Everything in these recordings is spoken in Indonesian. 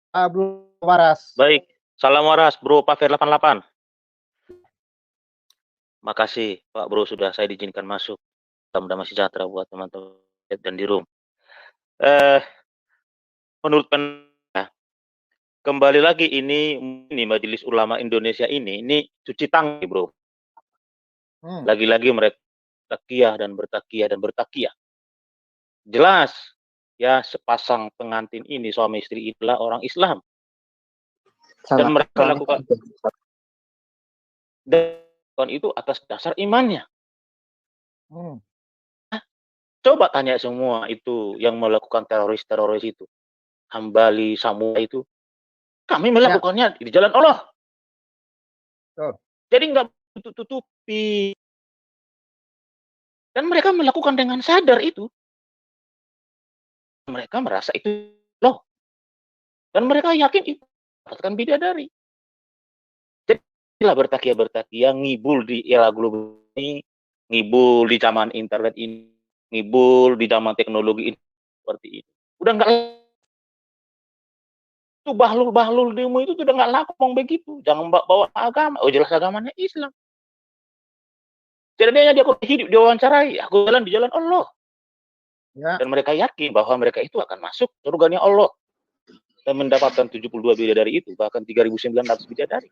Bro Waras. Baik, salam waras Bro Paver 88. Makasih Pak Bro sudah saya diizinkan masuk. Salam damai sejahtera buat teman-teman dan di room. Menurut pendapat, kembali lagi ini Majelis Ulama Indonesia ini cuci tangan Bro. Lagi-lagi mereka bertakiyah. Jelas ya sepasang pengantin ini suami istri itulah orang Islam. Dan mereka melakukan itu atas dasar imannya. Coba tanya semua itu yang melakukan teroris itu. Hambali, Samua itu. Kami melakukannya di jalan Allah. Jadi nggak tutup-tutupi. Dan mereka melakukan dengan sadar itu. Mereka merasa itu loh. Dan mereka yakin itu dapatkan bidadari. Jadi lah bertakiyah ngibul di era global ini, ngibul di zaman internet ini, ngibul di zaman teknologi ini seperti itu. Udah nggak itu bahlul demo itu udah nggak laku ngomong begitu. Jangan bawa agama. Oh jelas agamanya Islam. Jadi dia hidup diwawancarai, aku jalan di jalan Allah. Ya. Dan mereka yakin bahwa mereka itu akan masuk surganya Allah dan mendapatkan 72 bidadari itu, bahkan 3.900 bidadari.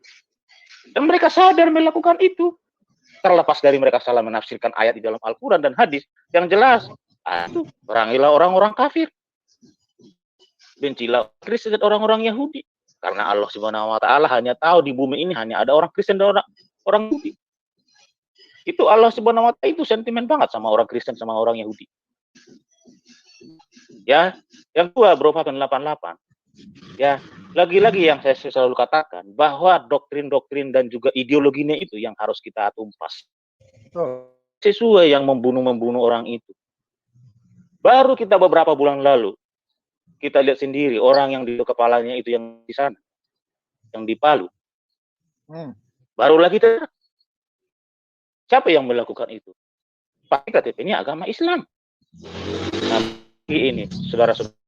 Dan mereka sadar melakukan itu. Terlepas dari mereka salah menafsirkan ayat di dalam Al-Quran dan hadis, yang jelas, itu perangilah orang-orang kafir. Bencilah Kristen dan orang-orang Yahudi. Karena Allah Subhanahu wa Ta'ala hanya tahu di bumi ini hanya ada orang Kristen dan orang Yahudi. Itu Allah Subhanahu wa Ta'ala itu sentimen banget sama orang Kristen sama orang Yahudi. Ya, yang kedua Bro Paven 88. Ya, lagi-lagi yang saya selalu katakan bahwa doktrin-doktrin dan juga ideologinya itu yang harus kita tumpas. Sesuai yang membunuh orang itu. Baru kita beberapa bulan lalu kita lihat sendiri orang yang di kepalanya itu yang di sana, yang di Palu. Barulah kita siapa yang melakukan itu? Pasti KTP-nya agama Islam. Nah, ini saudara-saudara,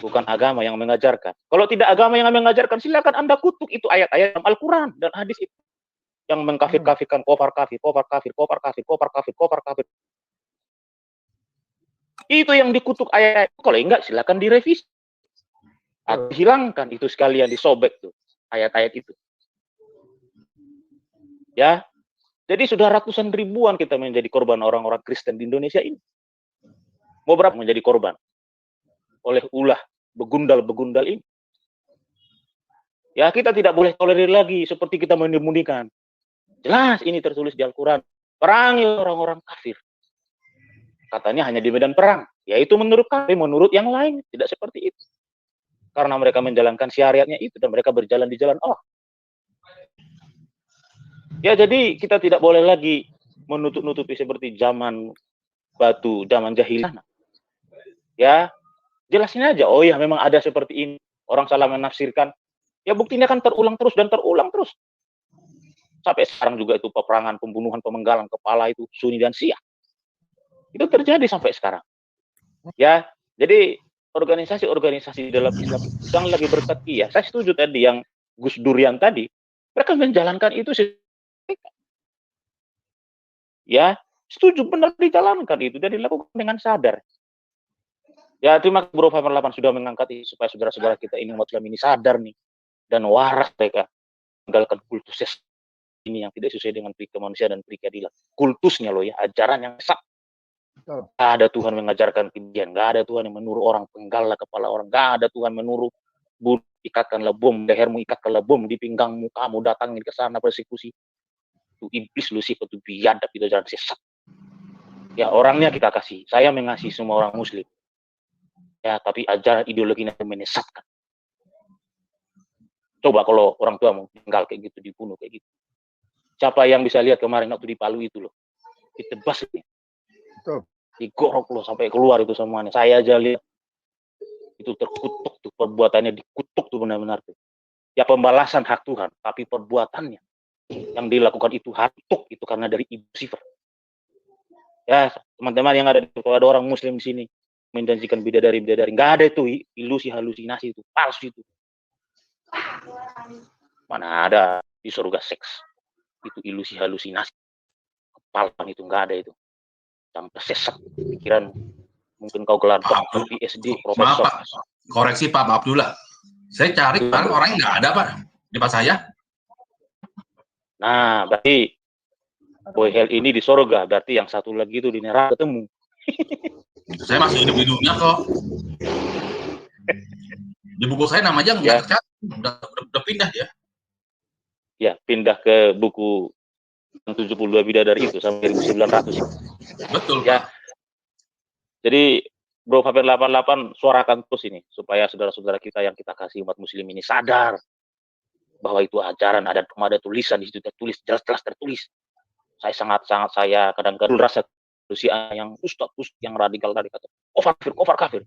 bukan agama yang mengajarkan. Kalau tidak agama yang mengajarkan, silakan Anda kutuk itu ayat-ayat dalam Al-Quran dan hadis itu yang mengkafir-kafirkan kofar kafir. Itu yang dikutuk ayat-ayat. Kalau enggak, silakan direvisi. Atau hilangkan itu sekalian, disobek tuh ayat-ayat itu. Ya, jadi sudah ratusan ribuan kita menjadi korban orang-orang Kristen di Indonesia ini. Mau berapa menjadi korban oleh ulah begundal ini? Ya, kita tidak boleh tolerir lagi seperti kita menyembunyikan. Jelas ini tertulis di Al-Quran. Perangi orang-orang kafir. Katanya hanya di medan perang. Yaitu menurut kami, menurut yang lain. Tidak seperti itu. Karena mereka menjalankan syariatnya itu. Dan mereka berjalan di jalan Allah. Ya, jadi kita tidak boleh lagi menutup-nutupi seperti zaman batu, zaman jahiliyah. Ya, jelasin aja. Oh ya, memang ada seperti ini. Orang salah menafsirkan. Ya, buktinya kan terulang terus dan terulang terus. Sampai sekarang juga itu peperangan, pembunuhan, pemenggalan kepala itu Sunni dan Syiah. Itu terjadi sampai sekarang. Ya, jadi organisasi-organisasi dalam Islam sedang lagi bertakiyah. Saya setuju tadi yang Gus Durian tadi. Mereka menjalankan itu. Ya, setuju benar dijalankan itu dan dilakukan dengan sadar. Ya, terima kasih Bro Famer 8 sudah mengangkat ini supaya saudara-saudara kita ini umat Islam ini sadar nih dan waras mereka meninggalkan kultus ini yang tidak sesuai dengan pri kemanusiaan dan pri keadilan. Kultusnya loh ya, ajaran yang sesat. Gak ada Tuhan mengajarkan kebencian, gak ada Tuhan yang menuruh orang penggallah kepala orang, gak ada Tuhan menuruh ikatkanlah bom, lehermu ikatkanlah bom di pinggangmu, kamu datangin ke sana persekusi. Itu iblis Lucifer, itu biadab, itu ajaran sesat. Ya orangnya kita kasih, saya mengasihi semua orang muslim. Ya, tapi ajaran ideologinya menyesatkan. Coba kalau orang tua mau tinggal kayak gitu, dibunuh kayak gitu. Siapa yang bisa lihat kemarin waktu di Palu itu loh, ditebas ini, digorok loh sampai keluar itu semuanya. Saya aja lihat itu terkutuk tuh, perbuatannya dikutuk tuh benar-benar tuh. Ya pembalasan hak Tuhan, tapi perbuatannya yang dilakukan itu hatuk itu karena dari ibu sifat. Ya teman-teman yang ada orang muslim di sini, menjanjikan bidadari-bidadari. Nggak ada itu, ilusi halusinasi itu, palsu itu. Mana ada di surga seks. Itu ilusi halusinasi. Kepalan itu nggak ada itu. Sampai sesat pikiran. Mungkin kau gelar dokter, PhD, profesor. Maaf, Pak. Koreksi Pak Abdullah. Saya cari kan orangnya nggak ada, Pak. Di tempat saya. Nah, berarti Boy Hell ini di surga. Berarti yang satu lagi itu di neraka ketemu. Saya masih hidup di dunia kok. Di buku saya namanya nggak tercatat. Udah pindah ya. Ya, pindah ke buku 72 bidadari itu sampai 1900. Betul, ya. Pak. Jadi Bro Faber 88 suarakan terus ini supaya saudara-saudara kita yang kita kasih umat muslim ini sadar bahwa itu ajaran, ada tulisan di situ tertulis, jelas-jelas tertulis. Saya sangat saya kadang-kadang rasa manusia yang ustaz yang radikal tadi kata kafir.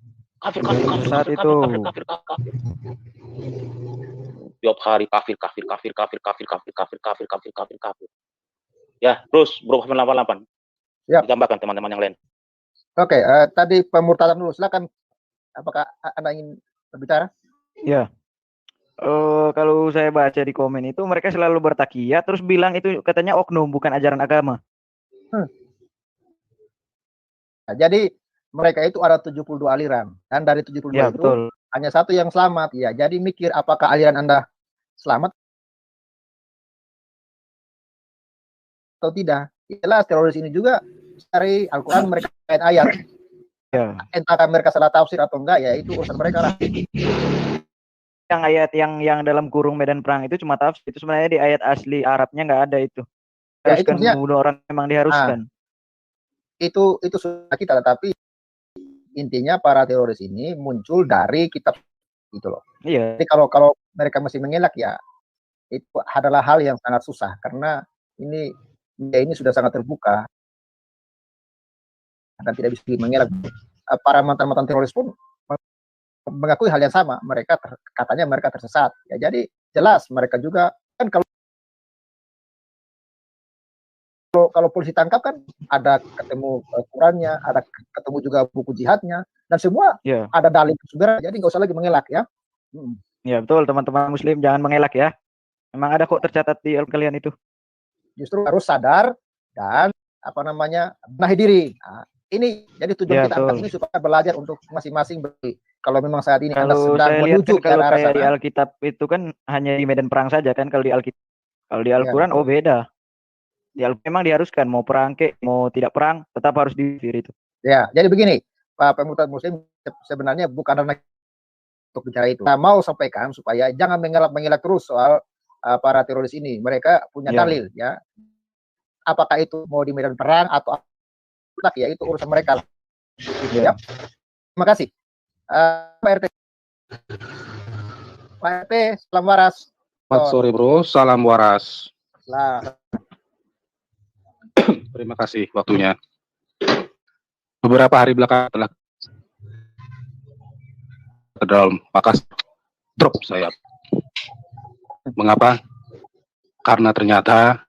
Tiap hari kafir. Ya, terus Bro Faber 88. Ya. Ditambahkan teman-teman yang lain. Oke, tadi pemurtadan dulu. Silakan. Apakah Anda ingin berbicara? Ya. Kalau saya baca di komen itu mereka selalu bertakiyah terus bilang itu katanya oknum bukan ajaran agama. Nah, jadi mereka itu ada 72 aliran dan dari 72 ya, itu betul. hanya satu yang selamat. Ya, jadi mikir apakah aliran Anda selamat atau tidak. Jelas teroris ini juga dari Al-Quran mereka ayat. Ya. Entah mereka salah tafsir atau enggak, ya itu urusan mereka lah. Yang ayat yang dalam kurung medan perang itu cuma tafsir. Itu sebenarnya di ayat asli Arabnya nggak ada itu. Haruskan Ya, membunuh orang memang diharuskan. Itu sudah kita, tapi intinya para teroris ini muncul dari kitab gitu loh. Iya. Jadi kalau mereka masih mengelak ya itu adalah hal yang sangat susah karena ini sudah sangat terbuka. Dan tidak bisa mengelak. Para mantan-mantan teroris pun mengakui hal yang sama. Katanya mereka tersesat. Ya, jadi jelas mereka juga kan kalau polisi tangkap kan ada ketemu Qurannya, ada ketemu juga buku jihadnya, dan semua ada dalil sumber. Jadi nggak usah lagi mengelak ya. Ya betul, teman-teman muslim jangan mengelak ya. Memang ada kok tercatat di kalian itu. Justru harus sadar dan benahi diri. Nah, ini jadi tujuan kita angkat ini supaya belajar untuk masing-masing. Kalau memang saat ini Anda sedang menuju ke arah sana. Di Alkitab itu kan hanya di medan perang saja kan, kalau di Alkitab. Kalau di Al-Quran beda. Di Al-Quran memang diharuskan mau perang mau tidak perang tetap harus dikafir itu. Ya, jadi begini, Pak Pemuda Muslim sebenarnya bukan untuk bicara itu. Saya mau sampaikan supaya jangan mengelak terus soal para teroris ini. Mereka punya dalil ya. Apakah itu mau di medan perang atau ya itu urusan mereka. Ya. Terima kasih. Pak RT. Pak RT, salam waras. Selamat sore bro, salam waras. Terima kasih waktunya. Beberapa hari belakang telah dalam Makassar drop saya. Mengapa? Karena ternyata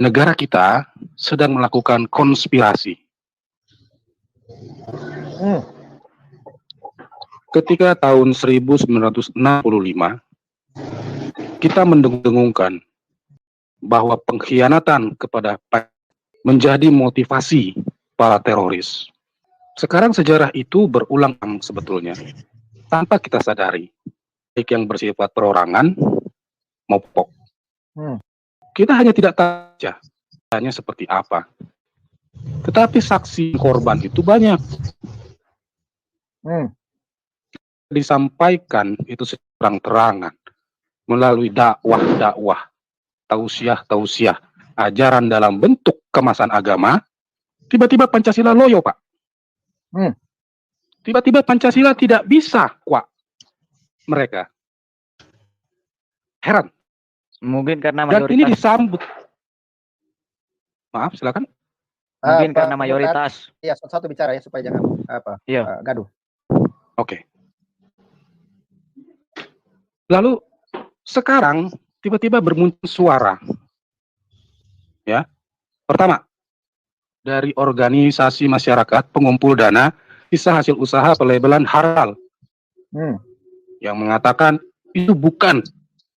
negara kita sedang melakukan konspirasi. Ketika tahun 1965 kita mendengung-dengungkan bahwa pengkhianatan kepada menjadi motivasi para teroris. Sekarang sejarah itu berulang sebetulnya tanpa kita sadari, baik yang bersifat perorangan maupun kita hanya tidak tahu hanya seperti apa. Tetapi saksi korban itu banyak. Disampaikan itu terang-terangan melalui dakwah, tausiah, ajaran dalam bentuk kemasan agama. Tiba-tiba Pancasila loyo, Pak. Tiba-tiba Pancasila tidak bisa, Pak. Mereka heran. Mungkin karena mayoritas. Dan ini disambut. Maaf, silakan. Mungkin karena mayoritas. Iya, satu bicara ya supaya jangan gaduh. Oke. Lalu sekarang tiba-tiba bermuncul suara. Ya. Pertama, dari organisasi masyarakat pengumpul dana bisa hasil usaha pelabelan halal yang mengatakan itu bukan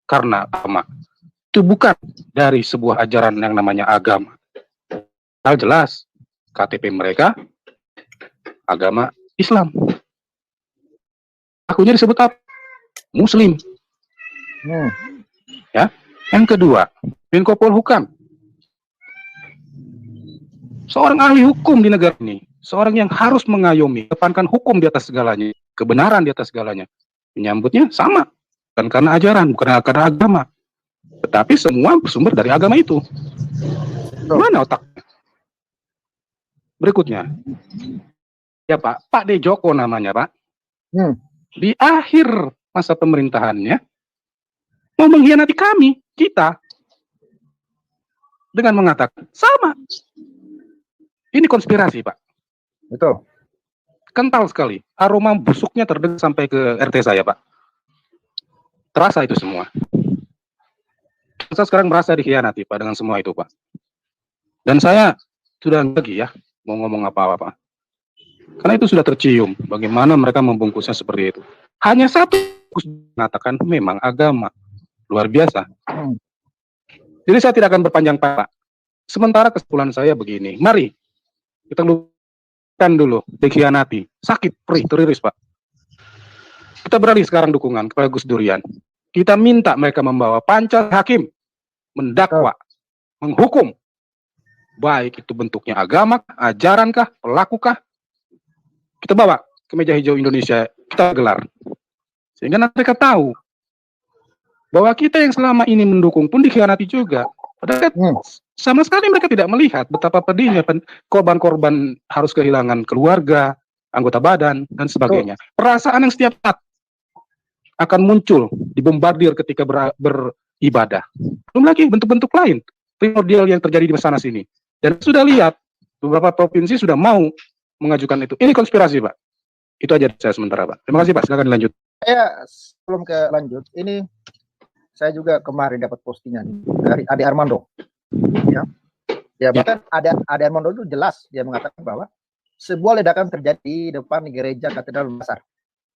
karena agama, itu bukan dari sebuah ajaran yang namanya agama. Hal jelas KTP mereka agama Islam. Akunya disebut apa? Muslim. Ya. Yang kedua, Menko Polhukam, seorang ahli hukum di negara ini, seorang yang harus mengayomi, depankan hukum di atas segalanya, kebenaran di atas segalanya. Menyambutnya sama, bukan karena ajaran, bukan karena agama, tetapi semua bersumber dari agama itu. Mana otaknya? Berikutnya, ya Pak D. Joko namanya Pak. Di akhir masa pemerintahannya mau mengkhianati kita dengan mengatakan sama. Ini konspirasi Pak. Betul. Kental sekali. Aroma busuknya terdengar sampai ke RT saya Pak. Terasa itu semua. Saya sekarang merasa dikhianati Pak dengan semua itu Pak. Dan saya sudah lagi ya mau ngomong apa-apa. Karena itu sudah tercium bagaimana mereka membungkusnya seperti itu. Hanya satu mengatakan memang agama. Luar biasa. Jadi saya tidak akan berpanjang Pak. Sementara kesimpulan saya begini. Mari kita lupakan dulu dikhianati. Sakit, perih, teriris Pak. Kita beralih sekarang dukungan kepada Gus Durian. Kita minta mereka membawa panca hakim, mendakwa, menghukum. Baik itu bentuknya agama, ajarankah, pelakukah. Kita bawa ke meja hijau Indonesia, kita gelar. Sehingga mereka tahu bahwa kita yang selama ini mendukung pun dikhianati juga. Padahal sama sekali mereka tidak melihat betapa pedihnya korban-korban harus kehilangan keluarga, anggota badan, dan sebagainya. Perasaan yang setiap saat akan muncul, dibombardir ketika beribadah. Belum lagi bentuk-bentuk lain, primordial yang terjadi di sana sini. Dan sudah lihat, beberapa provinsi sudah mau mengajukan itu. Ini konspirasi, Pak. Itu aja saya sementara, Pak. Terima kasih, Pak. Silakan dilanjut. Saya sebelum ke lanjut, ini saya juga kemarin dapat postingan dari Ade Armando. Ya bahkan Ade Armando itu jelas dia mengatakan bahwa sebuah ledakan terjadi di depan gereja Katedral Makassar.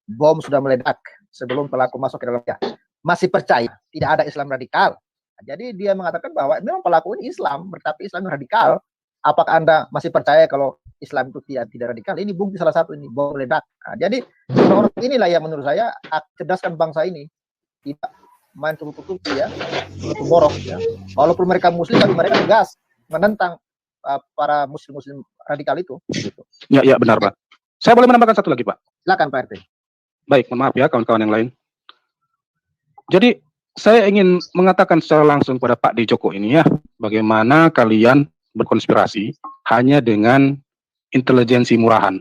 Bom sudah meledak sebelum pelaku masuk ke dalamnya. Masih percaya tidak ada Islam radikal. Jadi dia mengatakan bahwa memang pelaku ini Islam, tetapi Islam radikal. Apakah Anda masih percaya kalau Islam itu tidak radikal? Ini bukti salah satu ini, bom meledak. Jadi orang inilah yang menurut saya cerdaskan bangsa ini. Tidak main tutup-tutupi ya, tutup borok ya. Walaupun mereka Muslim, tapi mereka tegas menentang para Muslim radikal itu. Gitu. Ya benar Pak. Saya boleh menambahkan satu lagi Pak? Silakan Pak RT. Baik, maaf ya kawan-kawan yang lain. Jadi saya ingin mengatakan secara langsung pada Pak D. Joko ini ya, bagaimana kalian berkonspirasi hanya dengan intelijensi murahan.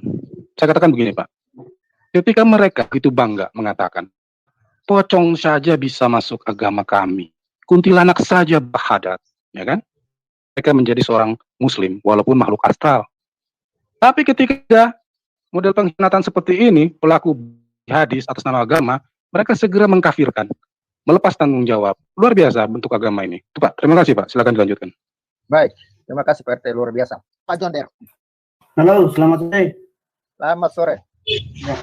Saya katakan begini Pak, ketika mereka itu bangga mengatakan, pocong saja bisa masuk agama kami, kuntilanak saja berhadat, ya kan? Mereka menjadi seorang Muslim, walaupun makhluk astral. Tapi ketika model pengkhianatan seperti ini, pelaku hadis atas nama agama, mereka segera mengkafirkan, melepas tanggung jawab. Luar biasa bentuk agama ini. Itu Pak, terima kasih Pak, silakan dilanjutkan. Baik, terima kasih Pak RT, luar biasa. Pak John Der. Halo, selamat sore. Selamat sore. Ya.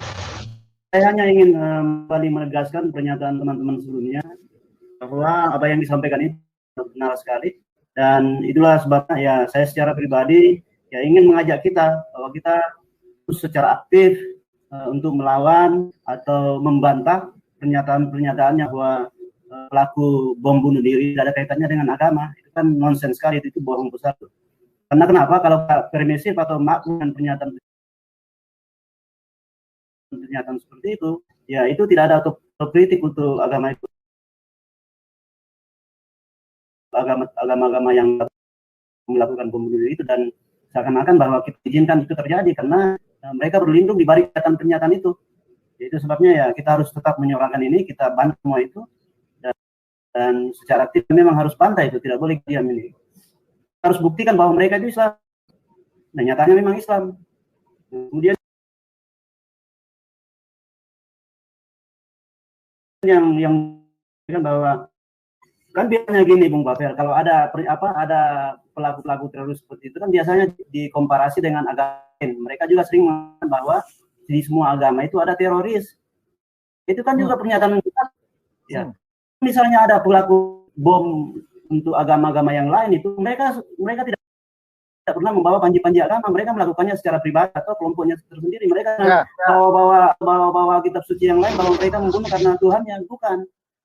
Saya hanya ingin kembali menegaskan pernyataan teman-teman sebelumnya bahwa apa yang disampaikan itu benar sekali, dan itulah sebabnya ya saya secara pribadi ya ingin mengajak kita bahwa kita secara aktif untuk melawan atau membantah pernyataan-pernyataannya bahwa pelaku bom bunuh diri tidak ada kaitannya dengan agama. Itu kan nonsens sekali, itu bohong besar. Karena kenapa? Kalau permisif atau makmur dengan pernyataan seperti itu, ya itu tidak ada otokritik untuk agama itu. Agama-agama yang melakukan bom bunuh diri itu, dan seakan-akan bahwa kita izinkan itu terjadi karena mereka berlindung di balik pernyataan itu. Itu sebabnya ya kita harus tetap menyuarakan ini, kita bantu semua itu, dan secara aktif memang harus pantai itu, tidak boleh diam ini. Kita harus buktikan bahwa mereka itu Islam, dan nyatanya memang Islam. Kemudian yang kan bahwa kan biasanya gini Bung Bafel, kalau ada pelaku-pelaku teroris seperti itu kan biasanya dikomparasi dengan agama. Mereka juga sering mengatakan bahwa di semua agama itu ada teroris. Itu kan juga pernyataan kita. Ya. Misalnya ada pelaku bom untuk agama-agama yang lain itu mereka tidak pernah membawa panji-panji agama, mereka melakukannya secara pribadi atau kelompoknya tersendiri. Mereka bawa kitab suci yang lain bahwa mereka membunuh karena Tuhannya, bukan.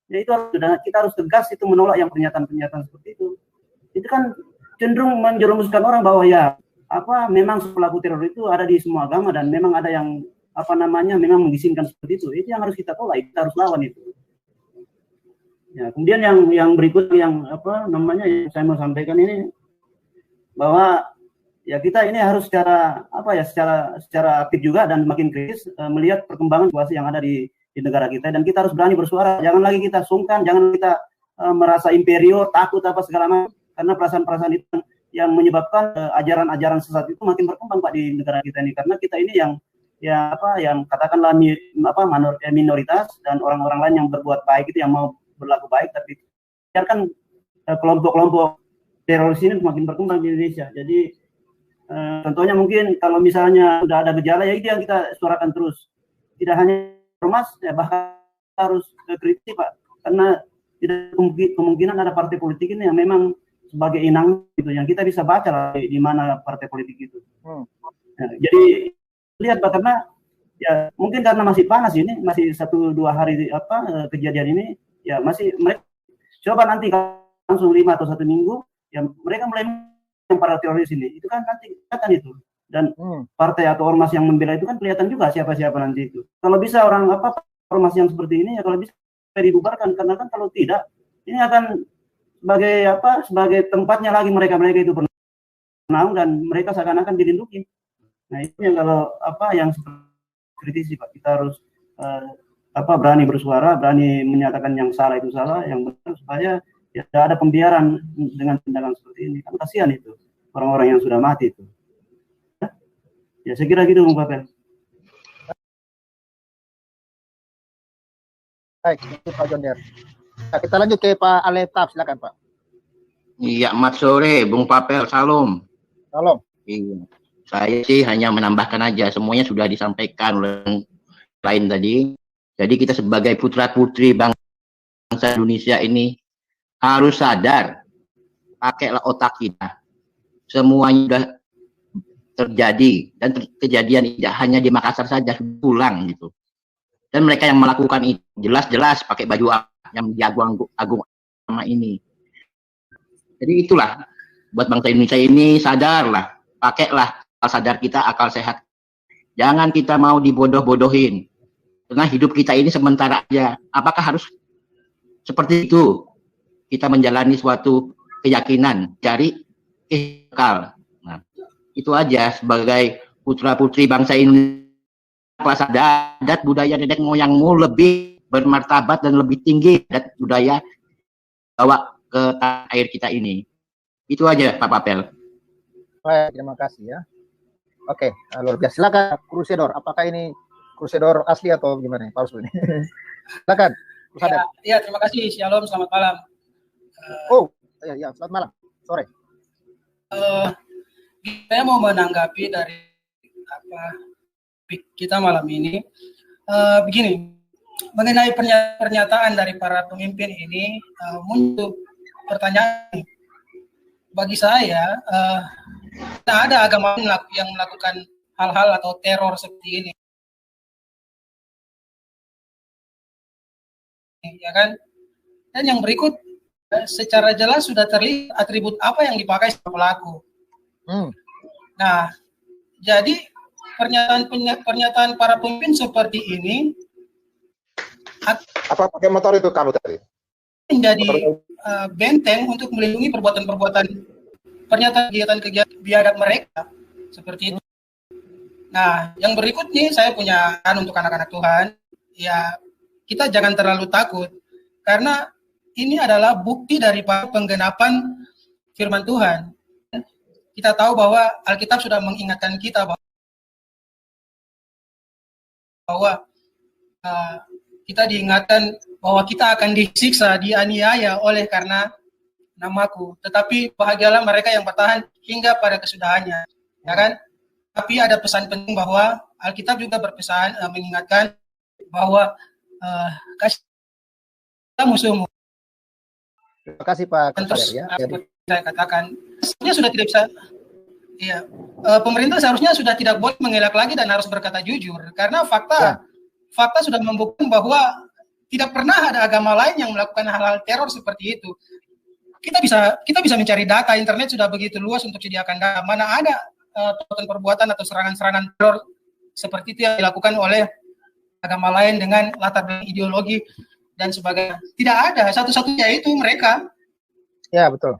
Ya itu kita harus tegas itu menolak yang pernyataan-pernyataan seperti itu. Itu kan cenderung menjerumuskan orang bahwa ya memang pelaku teror itu ada di semua agama dan memang ada yang memang mengizinkan seperti itu. Itu yang harus kita tolak, kita harus lawan itu. Ya, kemudian yang berikut yang yang saya mau sampaikan ini bahwa ya kita ini harus secara aktif juga dan makin kritis melihat perkembangan situasi yang ada di negara kita, dan kita harus berani bersuara. Jangan lagi kita sungkan, jangan kita merasa inferior, takut apa segala macam, karena perasaan-perasaan itu yang menyebabkan ajaran-ajaran sesat itu makin berkembang Pak di negara kita ini, karena kita ini yang katakanlah minoritas dan orang-orang lain yang berbuat baik itu yang mau berlaku baik, tapi biarkan kelompok-kelompok teroris ini semakin berkembang di Indonesia. Jadi contohnya mungkin kalau misalnya sudah ada gejala, ya itu yang kita suarakan terus. Tidak hanya ormas, ya bahkan harus kritis Pak, karena tidak kemungkinan ada partai politik ini yang memang sebagai inang gitu, yang kita bisa baca lah di mana partai politik itu. Ya, jadi lihat Pak, karena ya mungkin karena masih panas ini, masih 1-2 hari kejadian ini, ya masih mereka coba nanti langsung 5 atau 1 minggu. Ya mereka mulai yang para teroris ini, itu kan nanti kelihatan itu, dan partai atau ormas yang membela itu kan kelihatan juga siapa-siapa nanti itu. Kalau bisa orang ormas yang seperti ini ya kalau bisa dibubarkan, karena kan kalau tidak ini akan sebagai tempatnya lagi mereka itu bernaung dan mereka seakan-akan dilindungi. Nah itu yang kalau yang kritisi Pak, kita harus berani bersuara, berani menyatakan yang salah itu salah, yang benar, supaya ya tidak ada pembiaran dengan tindakan seperti ini. Kan kasihan itu orang-orang yang sudah mati itu. Ya saya kira gitu Bung Papel. Baik, itu Pak Jonder. Nah, kita lanjut ke Pak Aleftab, silakan Pak. Iya, selamat sore Bung Papel, salam. Salam. Iya. Saya sih hanya menambahkan aja, semuanya sudah disampaikan oleh lain tadi. Jadi kita sebagai putra-putri bangsa Indonesia ini harus sadar, pakailah otak kita. Semuanya sudah terjadi, dan kejadian tidak hanya di Makassar saja, pulang gitu. Dan mereka yang melakukan itu jelas-jelas pakai baju yang diagung-agung sama ini. Jadi itulah buat bangsa Indonesia ini, sadarlah, pakailah akal sadar kita, akal sehat. Jangan kita mau dibodoh-bodohin. Karena hidup kita ini sementara aja. Apakah harus seperti itu? Kita menjalani suatu keyakinan, cari kekal. Nah, itu aja sebagai putra-putri bangsa Indonesia, kelas adat budaya nenek moyangmu lebih bermartabat dan lebih tinggi adat budaya bawa ke tanah air kita ini. Itu aja Pak Papel. Baik, terima kasih ya. Oke, luar biasa. Silakan Crusader. Apakah ini Crusader asli atau gimana Pak Rusli? Silakan. Ya, terima kasih. Shalom, selamat malam. Ya, selamat malam. Sore. Saya mau menanggapi dari kita malam ini. Begini, mengenai pernyataan dari para pemimpin ini, muncul pertanyaan. Bagi saya, tidak ada agama yang melakukan hal-hal atau teror seperti ini. Ya kan? Dan yang berikut, secara jelas sudah terlihat atribut apa yang dipakai sama pelaku. Nah, jadi pernyataan para pemimpin seperti ini apa pakai motor itu kamu tadi? Menjadi benteng untuk melindungi perbuatan-perbuatan kegiatan-kegiatan biadab mereka seperti itu. Nah, yang berikut nih saya punya untuk anak-anak Tuhan, ya kita jangan terlalu takut karena ini adalah bukti dari penggenapan firman Tuhan. Kita tahu bahwa Alkitab sudah mengingatkan kita bahwa kita diingatkan bahwa kita akan disiksa, dianiaya oleh karena namaku. Tetapi bahagialah mereka yang bertahan hingga pada kesudahannya. Ya kan? Tapi ada pesan penting bahwa Alkitab juga berpesan mengingatkan bahwa kasih musuhmu. Terima kasih Pak Terus ya. seperti saya katakan, sebenarnya sudah tidak bisa. Iya, pemerintah seharusnya sudah tidak boleh mengelak lagi dan harus berkata jujur, karena fakta sudah membuktikan bahwa tidak pernah ada agama lain yang melakukan hal-hal teror seperti itu. Kita bisa mencari data, internet sudah begitu luas untuk sediakan data. Mana ada perbuatan atau serangan-serangan teror seperti itu yang dilakukan oleh agama lain dengan latar belakang ideologi dan sebagainya. Tidak ada, satu-satunya itu mereka. Ya, betul.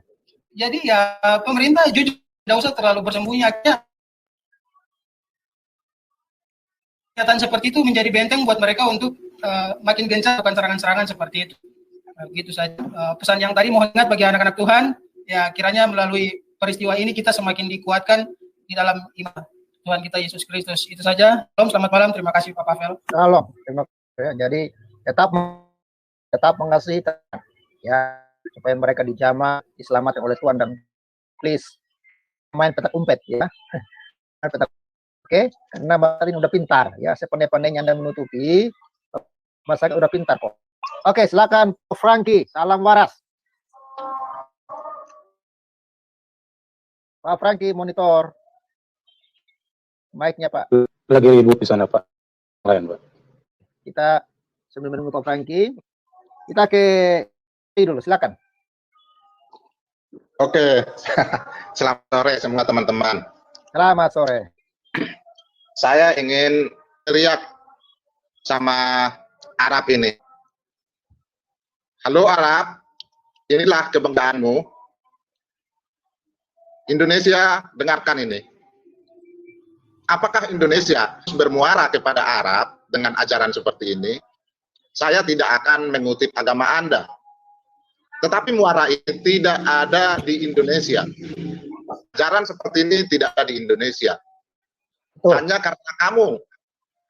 Jadi ya pemerintah jujur, tidak usah terlalu bersembunyi. Kenyataan seperti itu menjadi benteng buat mereka untuk makin gencar melakukan serangan-serangan seperti itu. Gitu saja. Pesan yang tadi mohon ingat bagi anak-anak Tuhan, ya kiranya melalui peristiwa ini kita semakin dikuatkan di dalam iman Tuhan kita Yesus Kristus. Itu saja. Selamat malam. Terima kasih Pak Pavel. Shalom. Terima kasih. Jadi tetap mengasihi ya, supaya mereka dijamah, diselamatkan oleh Tuhan, dan please main petak umpet ya. Petak, oke? Karena Bapak ini udah pintar ya, sepandai-pandainya Anda menutupi, masyarakat udah pintar kok. Oke, silakan Franky, salam waras. Pak Franky, monitor mic-nya Pak. Lagi ribut di sana Pak. Lain Pak. Kita sambil menunggu Pak Franky, kita ke dulu, silakan. Oke, selamat sore semua teman-teman. Selamat sore. Saya ingin teriak sama Arab ini. Halo Arab, inilah kebanggaanmu. Indonesia, dengarkan ini. Apakah Indonesia bermuara kepada Arab dengan ajaran seperti ini? Saya tidak akan mengutip agama Anda. Tetapi muara ini tidak ada di Indonesia. Ajaran seperti ini tidak ada di Indonesia. Hanya karena kamu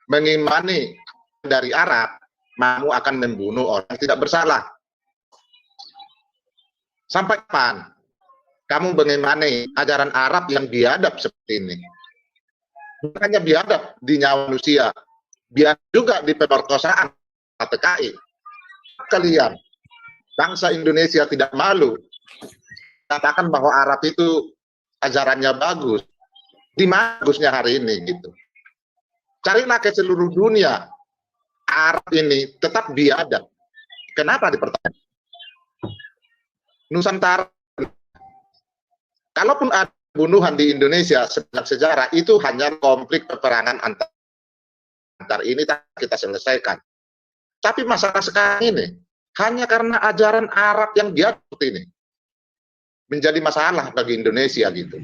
mengimani dari Arab, kamu akan membunuh orang yang tidak bersalah. Sampai kapan kamu mengimani ajaran Arab yang biadab seperti ini? Bukan hanya biadab di nyawa manusia, biadab juga di pemerkosaan PKI. Kalian bangsa Indonesia tidak malu katakan bahwa Arab itu ajarannya bagus. Di mana bagusnya hari ini gitu? Carilah ke seluruh dunia, Arab ini tetap biadab. Kenapa dipertanyakan? Nusantara, kalaupun ada pembunuhan di Indonesia sepanjang sejarah, itu hanya konflik peperangan antar ini kita selesaikan. Tapi masalah sekarang ini hanya karena ajaran Arab yang biadab seperti ini menjadi masalah bagi Indonesia gitu.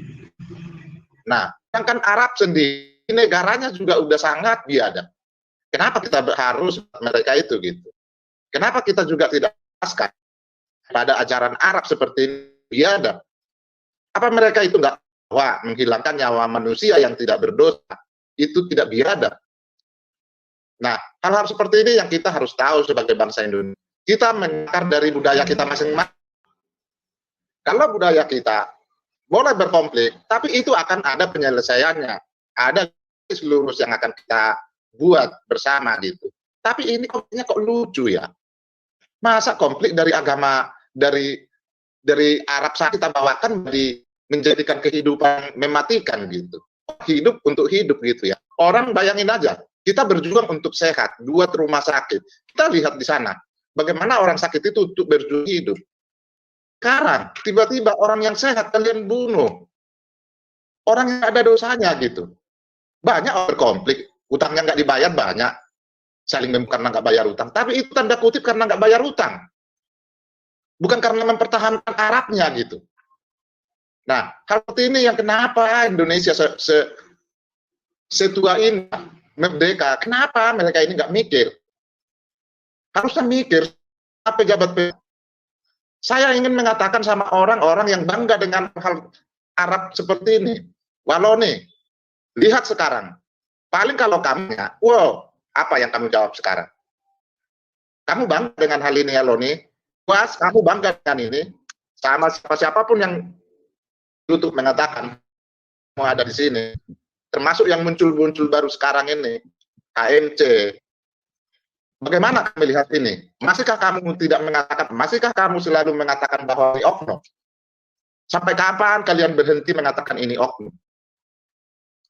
Nah, sedangkan Arab sendiri negaranya juga udah sangat biadab. Kenapa kita harus mereka itu gitu? Kenapa kita juga tidak lepaskan pada ajaran Arab seperti ini biadab? Apa mereka itu nggak bahwa menghilangkan nyawa manusia yang tidak berdosa itu tidak biadab? Nah, hal-hal seperti ini yang kita harus tahu sebagai bangsa Indonesia. Kita mengakar dari budaya kita masing-masing. Kalau budaya kita boleh berkonflik, tapi itu akan ada penyelesaiannya. Ada seluruh yang akan kita buat bersama gitu. Tapi ini konfliknya kok lucu ya. Masa konflik dari agama, dari Arab saja kita bawakan menjadikan kehidupan mematikan gitu. Hidup untuk hidup gitu ya. Orang bayangin aja, kita berjuang untuk sehat, buat rumah sakit. Kita lihat di sana, bagaimana orang sakit itu untuk berjuang hidup. Sekarang, tiba-tiba orang yang sehat kalian bunuh. Orang yang ada dosanya gitu. Banyak orang berkonflik, utangnya nggak dibayar banyak. Saling karena nggak bayar utang. Tapi itu tanda kutip karena nggak bayar utang. Bukan karena mempertahankan Arabnya gitu. Nah, hal seperti ini yang kenapa Indonesia setua ini merdeka, kenapa mereka ini nggak mikir? Harusnya mikir, pejabat. Saya ingin mengatakan sama orang-orang yang bangga dengan hal Arab seperti ini. Walau nih, lihat sekarang. Paling kalau kamu, wow, apa yang kamu jawab sekarang? Kamu bangga dengan hal ini ya Loni? Puas, kamu bangga dengan ini? Sama siapapun yang YouTube mengatakan mau ada di sini. termasuk yang muncul-muncul baru sekarang ini, HMC. Bagaimana kamu melihat ini? Masihkah kamu tidak mengatakan, masihkah kamu selalu mengatakan bahwa ini oknum? Sampai kapan kalian berhenti mengatakan ini oknum?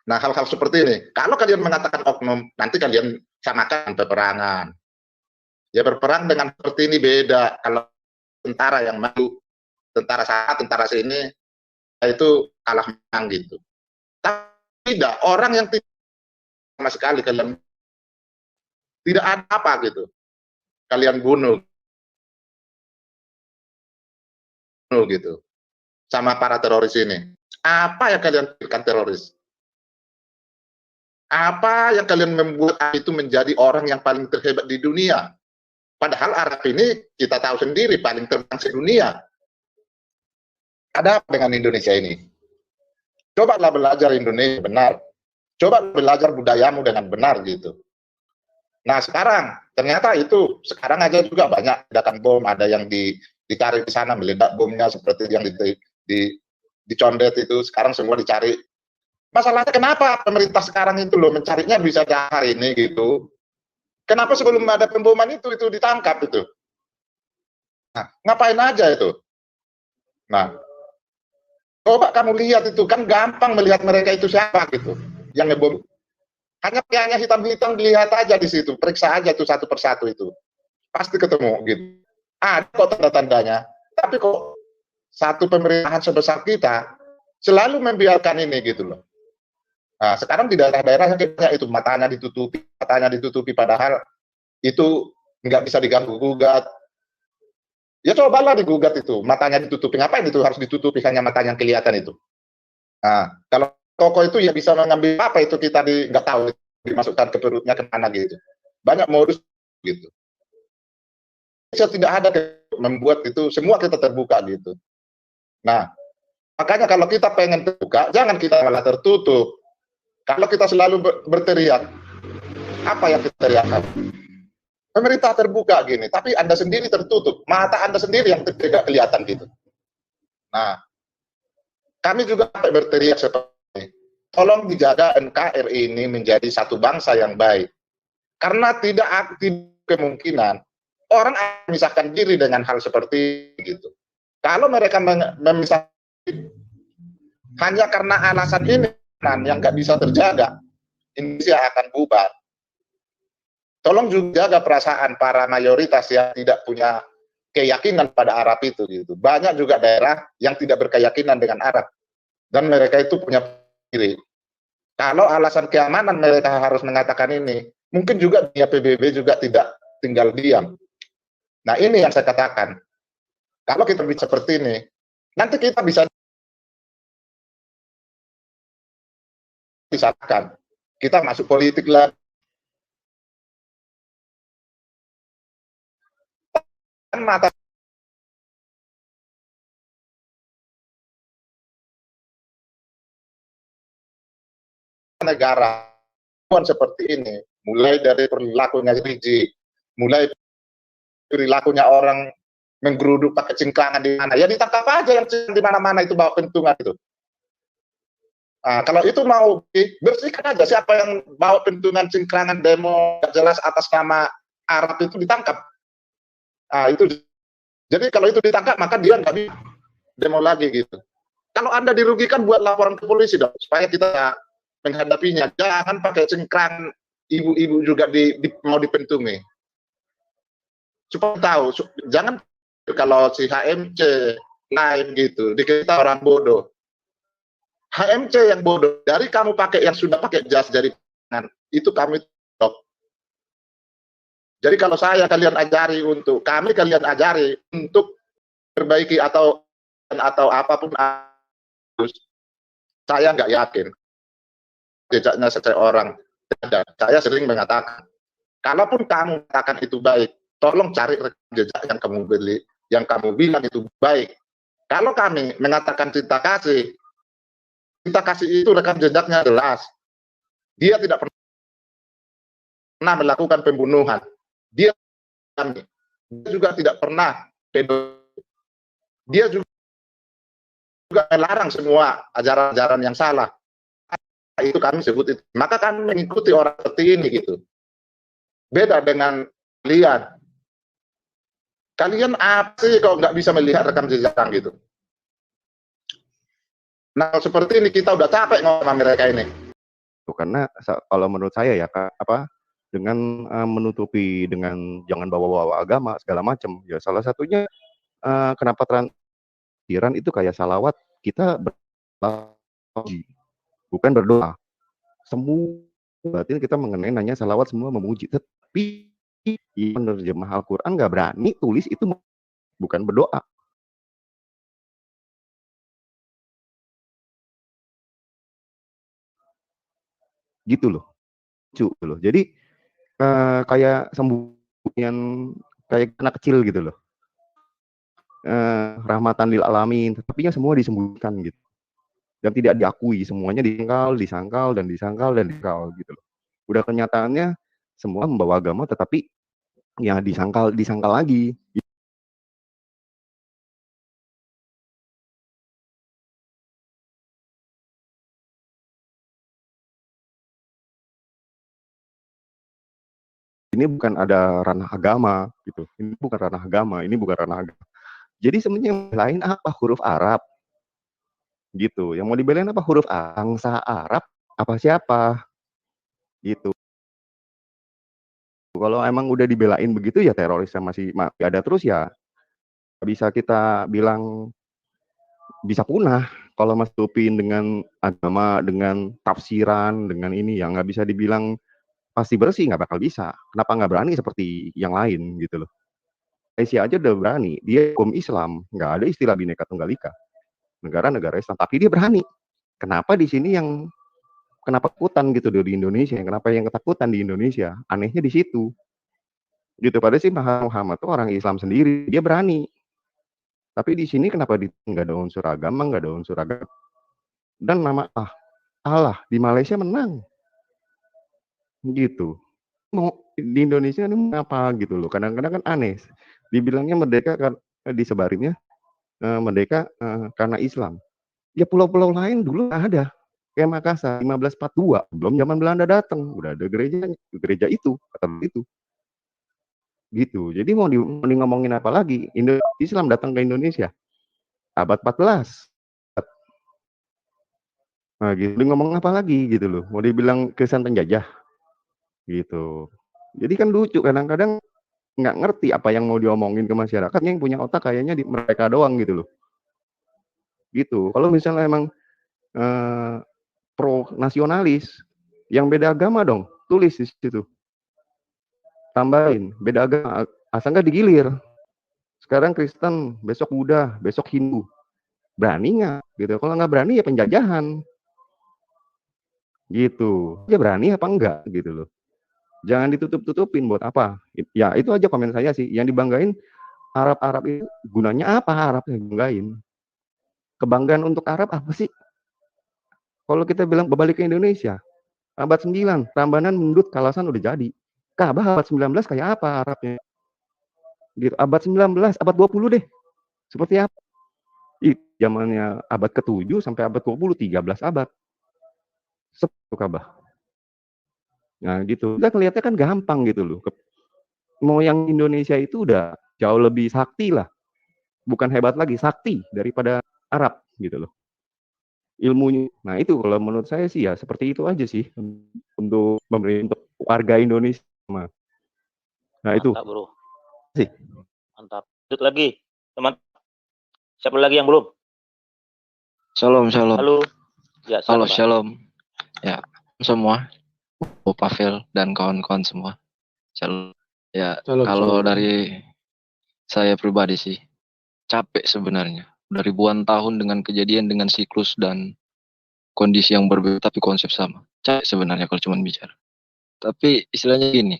Nah, hal-hal seperti ini, kalau kalian mengatakan oknum, nanti kalian samakan peperangan. Ya, berperang dengan seperti ini beda. Kalau tentara yang maju, tentara sana, tentara sini, itu kalah menang gitu. Tapi tidak, orang yang tidak sama sekali kalian tidak ada apa gitu, kalian bunuh gitu sama para teroris ini. Apa yang kalian pikirkan teroris? Apa yang kalian membuat itu menjadi orang yang paling terhebat di dunia? Padahal Arab ini kita tahu sendiri paling terbang sedunia. Ada apa dengan Indonesia ini? Cobalah belajar Indonesia benar. Coba belajar budayamu dengan benar gitu. Nah sekarang ternyata itu sekarang aja juga banyak ledakan bom, ada yang dicari di sana meledak bomnya seperti yang dicondet itu, sekarang semua dicari. Masalahnya kenapa pemerintah sekarang itu loh mencarinya bisa hari ini gitu? Kenapa sebelum ada pemboman itu ditangkap itu? Nah, ngapain aja itu? Nah, coba kamu lihat itu, kan gampang melihat mereka itu siapa gitu, yang ngebom. Hanya hitam-hitam dilihat aja di situ, periksa aja itu satu persatu itu, pasti ketemu gitu. Ada kok tanda-tandanya, tapi kok satu pemerintahan sebesar kita selalu membiarkan ini gitu loh. Nah, sekarang di daerah-daerah yang kayak itu matanya ditutupi, padahal itu nggak bisa diganggu-gugat. Ya cobalah digugat itu, matanya ditutupi. Ngapain itu harus ditutupi hanya matanya yang kelihatan itu? Nah, kalau toko itu ya bisa mengambil apa itu kita nggak tahu dimasukkan ke perutnya kemana gitu. Banyak modus gitu. Saya tidak ada membuat itu semua kita terbuka gitu. Nah, makanya kalau kita pengen terbuka, jangan kita malah tertutup. Kalau kita selalu berteriak, apa yang kita teriakkan? Pemerintah terbuka gini, tapi Anda sendiri tertutup, mata Anda sendiri yang tidak kelihatan gitu. Nah, kami juga berteriak seperti ini. Tolong dijaga NKRI ini menjadi satu bangsa yang baik. Karena tidak kemungkinan orang akan memisahkan diri dengan hal seperti itu. Kalau mereka memisahkan hanya karena alasan ini yang nggak bisa terjaga, Indonesia akan bubar. Tolong juga jaga perasaan para mayoritas yang tidak punya keyakinan pada Arab itu gitu. Banyak juga daerah yang tidak berkeyakinan dengan Arab dan mereka itu punya diri. Kalau alasan keamanan mereka harus mengatakan ini, mungkin juga dunia PBB juga tidak tinggal diam. Nah ini yang saya katakan. Kalau kita bisa seperti ini, nanti kita bisa disahkan. Kita masuk politik lah. Mata negara seperti ini, mulai dari perilakunya rigid, mulai perilakunya orang menggeruduk pakai cingkrangan di mana, ya ditangkap aja yang di mana-mana itu bawa pentungan itu. Nah, kalau itu mau bersihkan aja, siapa yang bawa pentungan cingkrangan demo jelas atas nama Arab itu ditangkap. Nah, itu jadi kalau itu ditangkap maka dia nggak bisa demo lagi gitu. Kalau Anda dirugikan buat laporan ke polisi dong supaya kita menghadapinya. Jangan pakai cengkrang ibu-ibu juga mau dipentungi. Supaya tahu, jangan kalau si HMC lain gitu, dikira orang bodoh. HMC yang bodoh, dari kamu pakai yang sudah pakai jas dari tangan, itu kami top. Jadi kalau kalian ajari untuk perbaiki atau apapun, saya nggak yakin jejaknya seseorang ada. Saya sering mengatakan, kalaupun kamu katakan itu baik, tolong cari rekam jejak yang kamu beli, yang kamu bilang itu baik. Kalau kami mengatakan cinta kasih itu rekam jejaknya jelas. Dia tidak pernah melakukan pembunuhan. Dia juga tidak pernah dia juga melarang semua ajaran-ajaran yang salah. itu kami sebut itu. Maka kami mengikuti orang seperti ini gitu. Beda dengan kalian. Kalian apa sih kalau nggak bisa melihat rekam jejak gitu? Nah, seperti ini kita udah capek ngomong sama mereka ini. Karena kalau menurut saya ya, dengan menutupi dengan jangan bawa-bawa agama segala macam, ya salah satunya kenapa transparan itu kayak salawat kita bukan berdoa. Semua berarti kita mengenai nanya salawat semua memuji, tapi penerjemah Al-Quran nggak berani tulis itu bukan berdoa. Gitu loh. Jadi kayak sembunyian kayak anak kecil gitu loh. Rahmatan lil alamin, tapi semua disembunyikan gitu. Dan tidak diakui, semuanya disangkal gitu loh. Udah kenyataannya semua membawa agama tetapi ya disangkal lagi. Ini bukan ada ranah agama gitu. Ini bukan ranah agama. Jadi sebenarnya yang lain apa? Huruf Arab. Gitu. Yang mau dibelain apa? Huruf bangsa Arab apa siapa? Gitu. Kalau emang udah dibelain begitu ya terorisnya masih ada terus ya bisa kita bilang bisa punah. Kalau Mas Tupin dengan agama, dengan tafsiran, dengan ini yang nggak bisa dibilang pasti bersih, nggak bakal bisa. Kenapa nggak berani seperti yang lain gitu loh. Malaysia aja udah berani, dia hukum Islam, nggak ada istilah Bhinneka Tunggal Ika. Negara-negara Islam, tapi dia berani. Kenapa di sini yang kenapa ketakutan gitu di Indonesia? Kenapa yang ketakutan di Indonesia? Anehnya di situ. Gitu, padahal sih Muhammad tuh orang Islam sendiri, dia berani. Tapi di sini kenapa nggak ada unsur agama, nggak ada unsur agama. Dan nama Allah di Malaysia menang. Gitu. Mau di Indonesia ini apa gitu loh. Kadang-kadang kan aneh. Dibilangnya merdeka kan disebarinnya merdeka karena Islam. Ya pulau-pulau lain dulu ada. Kayak Makassar 1542, belum zaman Belanda datang, udah ada gereja itu, kata itu. Gitu. Jadi mau ngomongin apa lagi? Islam datang ke Indonesia abad 14. Nah, gitu. Ngomong apa lagi gitu loh. Mau dibilang kesan penjajah. Gitu. Jadi kan lucu kadang-kadang nggak ngerti apa yang mau diomongin ke masyarakat, yang punya otak kayaknya mereka doang gitu loh. Gitu. Kalau misalnya emang pro nasionalis, yang beda agama dong, tulis di situ. Tambahin, beda agama, asal nggak digilir. Sekarang Kristen, besok Buddha, besok Hindu. Berani nggak? Gitu. Kalau nggak berani ya penjajahan. Gitu. Dia berani apa enggak gitu loh. Jangan ditutup-tutupin buat apa? Ya itu aja komen saya sih. Yang dibanggain Arab itu gunanya apa Arab yang dibanggain? Kebanggaan untuk Arab apa sih? Kalau kita bilang berbalik ke Indonesia, abad 9, Prambanan, Mendut, Kalasan udah jadi. Ka'bah abad 19 kayak apa Arabnya? Gitu. Abad 19, abad 20 deh. Seperti apa? Zamannya abad ke-7 sampai abad 20, 13 abad. Seperti Ka'bah. Nah gitu. Kita kelihatannya kan gampang gitu loh. Mau yang Indonesia itu udah jauh lebih sakti lah. Bukan hebat lagi, sakti daripada Arab gitu loh. Ilmunya. Nah itu kalau menurut saya sih ya seperti itu aja sih untuk warga Indonesia. Nah itu. Mantap bro. Sih. Mantap. Lanjut lagi teman. Siapa lagi yang belum? Shalom. Halo. Ya, halo, shalom. Ya, semua. Pavel dan kawan-kawan semua. Shalom. Ya, kalau dari saya pribadi sih capek sebenarnya. Udah ribuan tahun dengan kejadian dengan siklus dan kondisi yang berbeda tapi konsep sama. Capek sebenarnya kalau cuma bicara. Tapi istilahnya gini.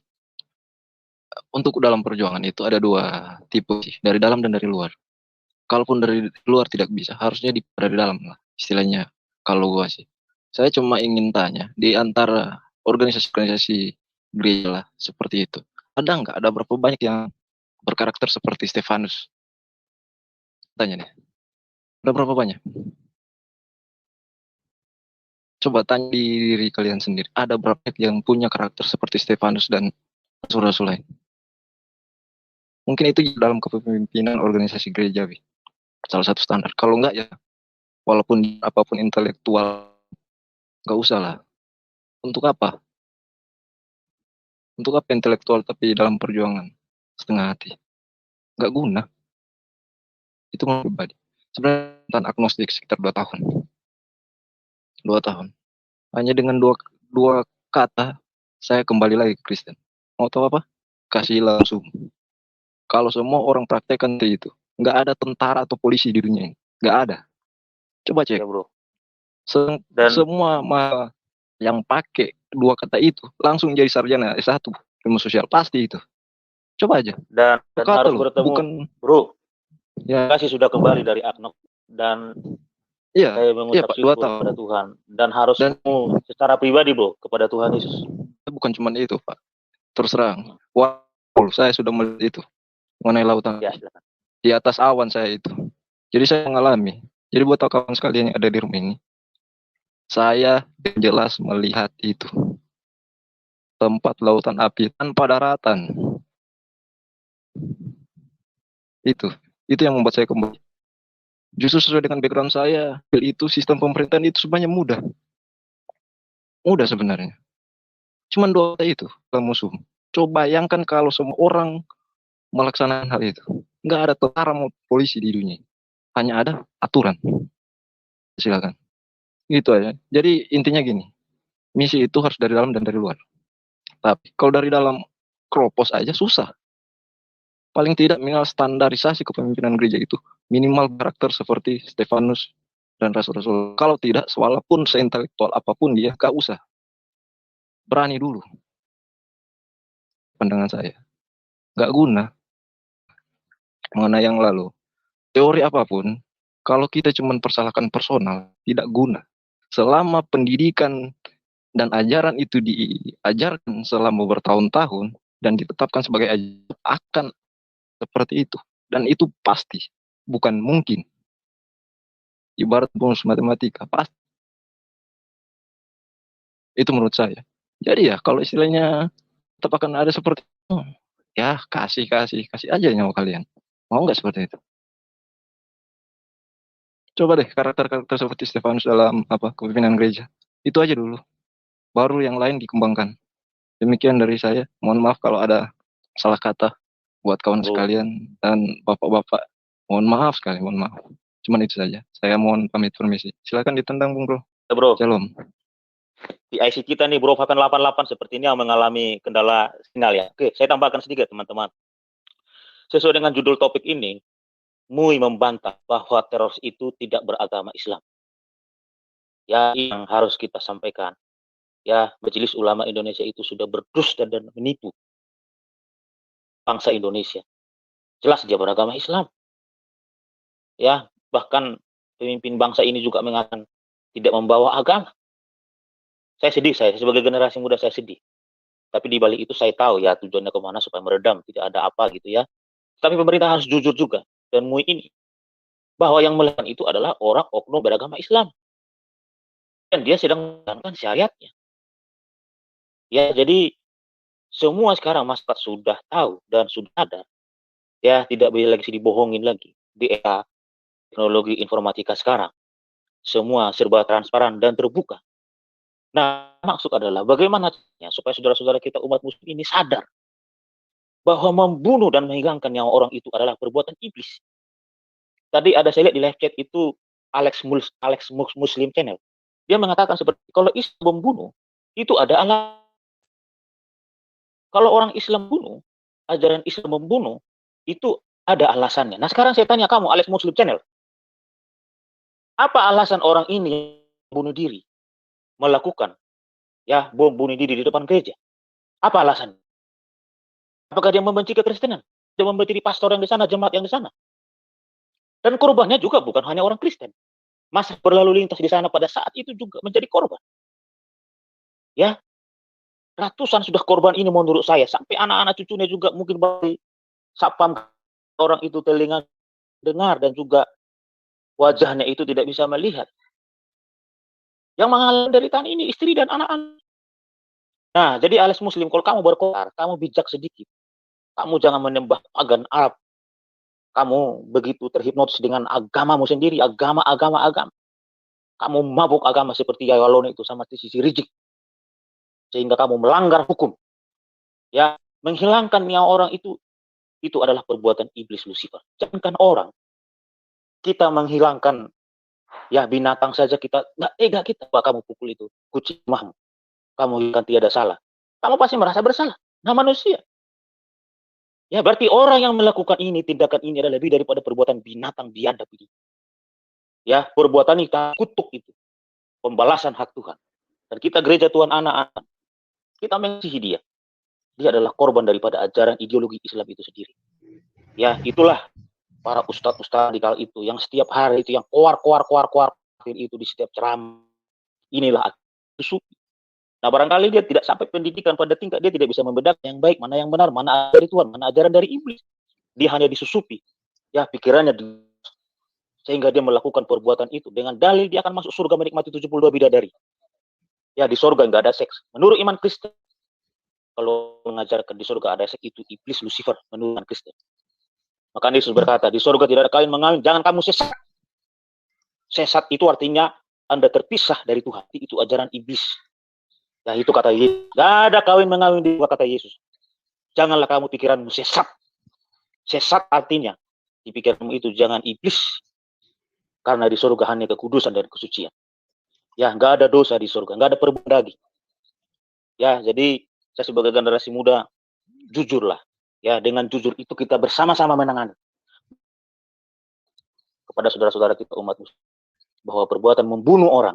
Untuk dalam perjuangan itu ada dua tipe sih, dari dalam dan dari luar. Kalaupun dari luar tidak bisa, harusnya dari dalam lah. Istilahnya kalau gua sih. Saya cuma ingin tanya, di antara organisasi-organisasi gereja lah seperti itu, ada nggak? Ada berapa banyak yang berkarakter seperti Stefanus? Tanya nih, ada berapa banyak? Coba tanya diri kalian sendiri, ada berapa yang punya karakter seperti Stefanus dan rasul-rasul lain? Mungkin itu dalam kepemimpinan organisasi gerejawi. Salah satu standar. Kalau enggak ya, walaupun apapun intelektual, nggak usah lah. Untuk apa? Untuk apa intelektual tapi dalam perjuangan setengah hati? Nggak guna. Itu menurut pribadi. Sebenarnya tentang agnostik sekitar 2 tahun. 2 tahun. Hanya dengan dua kata, saya kembali lagi ke Kristen. Mau tahu apa? Kasih langsung. Kalau semua orang praktekkan itu, nggak ada tentara atau polisi di dunia ini. Nggak ada. Coba cek. Ya, bro. Semua yang pakai 2 kata itu, langsung jadi sarjana S1, ilmu sosial. Pasti itu. Coba aja. Dan harus bertemu, bukan, bro. Ya. Kasih sudah kembali dari agnostik. Dan saya mengucap syukur kepada Tuhan. Dan harus secara pribadi, bro, kepada Tuhan Yesus. Bukan cuma itu, Pak. Terus terang. Wow, saya sudah melihat itu. Mengenai lautan. Ya, di atas awan saya itu. Jadi saya mengalami. Jadi buat kawan sekalian yang ada di rumah ini, saya jelas melihat itu. Tempat lautan api tanpa daratan. Itu yang membuat saya kembali. Justru sesuai dengan background saya, itu sistem pemerintahan itu sebenarnya mudah. Mudah sebenarnya. Cuman 2 kata itu, musuh. Coba bayangkan kalau semua orang melaksanakan hal itu. Nggak ada tentara mau polisi di dunia. Hanya ada aturan. Silakan. Gitu aja. Jadi intinya gini. Misi itu harus dari dalam dan dari luar. Tapi kalau dari dalam kropos aja susah. Paling tidak minimal standarisasi kepemimpinan gereja itu minimal karakter seperti Stefanus dan rasul-rasul. Kalau tidak, walaupun seintelektual apapun dia, gak usah. Berani dulu. Pandangan saya. Gak guna. Mengenai yang lalu. Teori apapun, kalau kita cuma persalahkan personal, tidak guna. Selama pendidikan dan ajaran itu diajarkan selama bertahun-tahun dan ditetapkan sebagai ajaran, akan seperti itu. Dan itu pasti. Bukan mungkin. Ibarat bonus matematika. Pasti. Itu menurut saya. Jadi ya, kalau istilahnya tetap akan ada seperti itu. Ya, kasih aja nyawa kalian. Mau nggak seperti itu? Coba deh karakter-karakter seperti Stefanus dalam kepemimpinan gereja. Itu aja dulu. Baru yang lain dikembangkan. Demikian dari saya. Mohon maaf kalau ada salah kata buat kawan sekalian dan bapak-bapak. Mohon maaf sekali, mohon maaf. Cuman itu saja. Saya mohon pamit permisi. Silakan ditendang, Bung Bro. Ya, Bro. Shalom. Di IC kita nih, Bro, bahkan 88 seperti ini yang mengalami kendala sinyal ya. Oke, saya tambahkan sedikit, teman-teman. Sesuai dengan judul topik ini, MUI membantah bahwa teroris itu tidak beragama Islam. Ya, yang harus kita sampaikan. Ya, Majelis Ulama Indonesia itu sudah berdusta dan menipu bangsa Indonesia. Jelas dia beragama Islam. Ya, bahkan pemimpin bangsa ini juga mengatakan tidak membawa agama. Saya sedih, saya sebagai generasi muda saya sedih. Tapi di balik itu saya tahu ya tujuannya kemana supaya meredam, tidak ada apa gitu ya. Tapi pemerintah harus jujur juga dan MUI ini bahwa yang melakukan itu adalah orang oknum beragama Islam dan dia sedang menjalankan syariatnya. Ya, jadi semua sekarang masyarakat sudah tahu dan sudah ada. Ya, tidak boleh lagi dibohongin lagi. Di era teknologi informatika sekarang, semua serba transparan dan terbuka. Nah, maksud adalah bagaimana caranya supaya saudara-saudara kita umat muslim ini sadar bahwa membunuh dan menghilangkan nyawa orang itu adalah perbuatan iblis. Tadi ada saya lihat di live chat itu Alex Muslim Channel. Dia mengatakan seperti kalau Islam membunuh itu ada alasan. Kalau orang Islam bunuh, ajaran Islam membunuh, itu ada alasannya. Nah sekarang saya tanya kamu, Alex Muslim Channel. Apa alasan orang ini bunuh diri? Melakukan ya bom bunuh diri di depan gereja? Apa alasan? Apakah dia membenci kekristenan? Dia membenci pastor yang di sana, jemaat yang di sana? Dan korbannya juga bukan hanya orang Kristen. Masa berlalu lintas di sana pada saat itu juga menjadi korban. Ya, ratusan sudah korban ini menurut saya. Sampai anak-anak cucunya juga mungkin bagi sapam orang itu telinga dengar dan juga wajahnya itu tidak bisa melihat. Yang mengalami penderitaan ini istri dan anak-anak. Nah, jadi alias Muslim, kalau kamu berkoar, kamu bijak sedikit. Kamu jangan menyembah pagan Arab. Kamu begitu terhipnotis dengan agamamu sendiri, agama. Kamu mabuk agama seperti Yayalon itu sama sisi Rizik. Sehingga kamu melanggar hukum. Ya, menghilangkan nyawa orang itu adalah perbuatan iblis Lucifer. Jangankan orang, kita menghilangkan ya binatang saja kita nggak tega kita. Pak, kamu pukul itu kucing mahmu, kamu kan tiada salah. Kamu pasti merasa bersalah. Nah, manusia. Ya, berarti orang yang melakukan ini, tindakan ini adalah lebih daripada perbuatan binatang biadab ini. Ya, perbuatan ini kutuk itu. Pembalasan hak Tuhan. Dan kita gereja Tuhan anak-anak, kita mengasihi dia. Dia adalah korban daripada ajaran ideologi Islam itu sendiri. Ya, itulah para ustadz-ustadz radikal itu yang setiap hari itu yang koar itu di setiap ceramah. Inilah sufi. Nah, barangkali dia tidak sampai pendidikan pada tingkat dia tidak bisa membedakan yang baik, mana yang benar, mana dari Tuhan, mana ajaran dari iblis. Dia hanya disusupi. Ya, pikirannya sehingga dia melakukan perbuatan itu dengan dalil dia akan masuk surga menikmati 72 bidadari. Ya, di surga nggak ada seks. Menurut iman Kristen, kalau mengajarkan di surga ada seks itu iblis Lucifer menurut iman Kristen. Maka Yesus berkata, di surga tidak ada kawin mengawin, jangan kamu sesat. Sesat itu artinya Anda terpisah dari Tuhan. Itu ajaran iblis. Ya, itu kata Yesus. Gak ada kawin mengawin di kata Yesus. Janganlah kamu pikiranmu sesat. Sesat artinya di pikiranmu itu jangan iblis. Karena di surga hanya kekudusan dan kesucian. Ya, gak ada dosa di surga, gak ada perbuatan lagi. Ya, jadi saya sebagai generasi muda, jujurlah. Ya, dengan jujur itu kita bersama-sama menangani kepada saudara-saudara kita umat Muslim bahwa perbuatan membunuh orang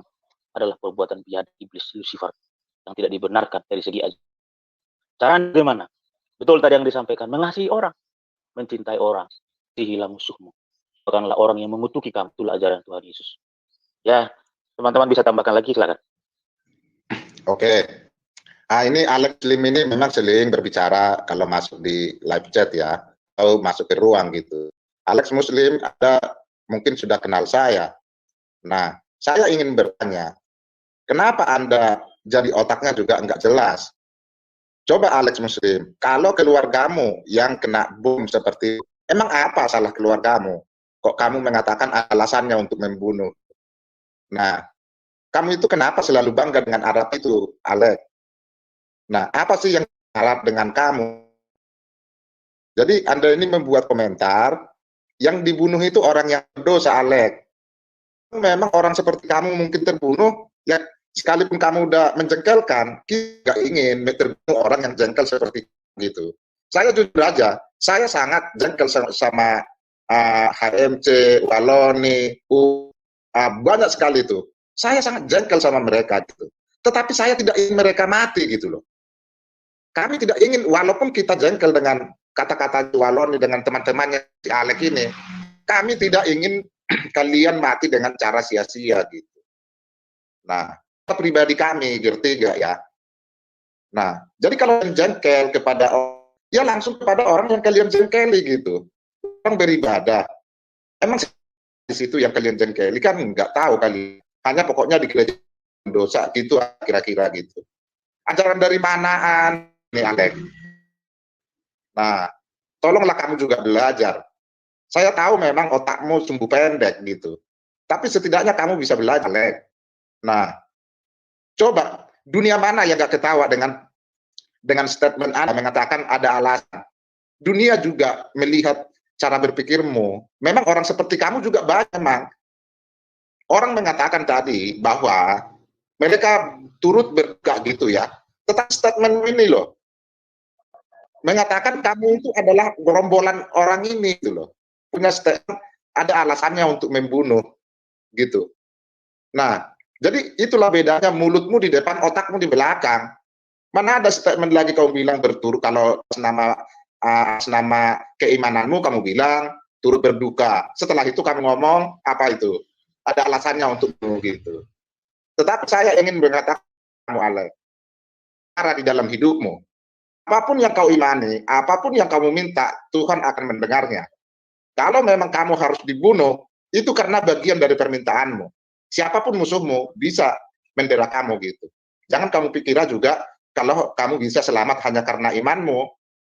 adalah perbuatan biadab iblis Lucifer yang tidak dibenarkan dari segi ajaran. Caranya bagaimana? Betul tadi yang disampaikan, mengasihi orang, mencintai orang, kasihilah musuhmu. Bukanlah orang yang mengutuki kamu, itulah ajaran Tuhan Yesus. Ya, teman-teman bisa tambahkan lagi, silakan. Oke. Nah, ini Alex Lim ini memang sering berbicara kalau masuk di live chat ya, atau masuk ke ruang gitu. Alex Muslim ada mungkin sudah kenal saya. Nah, saya ingin bertanya, kenapa Anda jadi otaknya juga nggak jelas? Coba Alex Muslim, kalau keluargamu yang kena bom seperti, emang apa salah keluargamu? Kok kamu mengatakan alasannya untuk membunuh? Nah, kamu itu kenapa selalu bangga dengan Arab itu, Alex? Nah, apa sih yang harap dengan kamu? Jadi Anda ini membuat komentar, yang dibunuh itu orang yang berdosa, Alex. Memang orang seperti kamu mungkin terbunuh, ya sekalipun kamu udah menjengkelkan, kita nggak ingin terbunuh orang yang jengkel seperti itu. Saya jujur aja, saya sangat jengkel sama HMC, Waloni, banyak sekali itu. Saya sangat jengkel sama mereka gitu. Tetapi saya tidak ingin mereka mati gitu loh. Kami tidak ingin, walaupun kita jengkel dengan kata-kata Waloni dengan teman-temannya si Alex ini, kami tidak ingin kalian mati dengan cara sia-sia gitu. Nah, pribadi kami, ngerti nggak ya? Nah, jadi kalau jengkel kepada orang, ya langsung kepada orang yang kalian jengkeli gitu. Orang beribadah, emang di situ yang kalian jengkeli kan nggak tahu kali. Hanya pokoknya di gereja dosa gitu, kira-kira gitu. Ajaran dari manaan? Nih Alex. Nah, tolonglah kamu juga belajar. Saya tahu memang otakmu sumbu pendek gitu. Tapi setidaknya kamu bisa belajar, Alex. Nah, coba dunia mana yang gak ketawa dengan statement Anda mengatakan ada alasan. Dunia juga melihat cara berpikirmu. Memang orang seperti kamu juga banyak, Mang. Orang mengatakan tadi bahwa mereka turut berduka gitu ya. Tetapi statement ini loh, mengatakan kamu itu adalah gerombolan orang ini gitu loh. Punya statement, ada alasannya untuk membunuh gitu. Nah, jadi itulah bedanya mulutmu di depan, otakmu di belakang. Mana ada statement lagi kamu bilang berturut, kalau nama keimananmu kamu bilang turut berduka. Setelah itu kamu ngomong apa itu? Ada alasannya untuk gitu. Tetapi saya ingin mengatakan kamu Alex, cara di dalam hidupmu, apapun yang kau imani, apapun yang kamu minta, Tuhan akan mendengarnya. Kalau memang kamu harus dibunuh, itu karena bagian dari permintaanmu. Siapapun musuhmu bisa membela kamu gitu. Jangan kamu pikirkan juga kalau kamu bisa selamat hanya karena imanmu,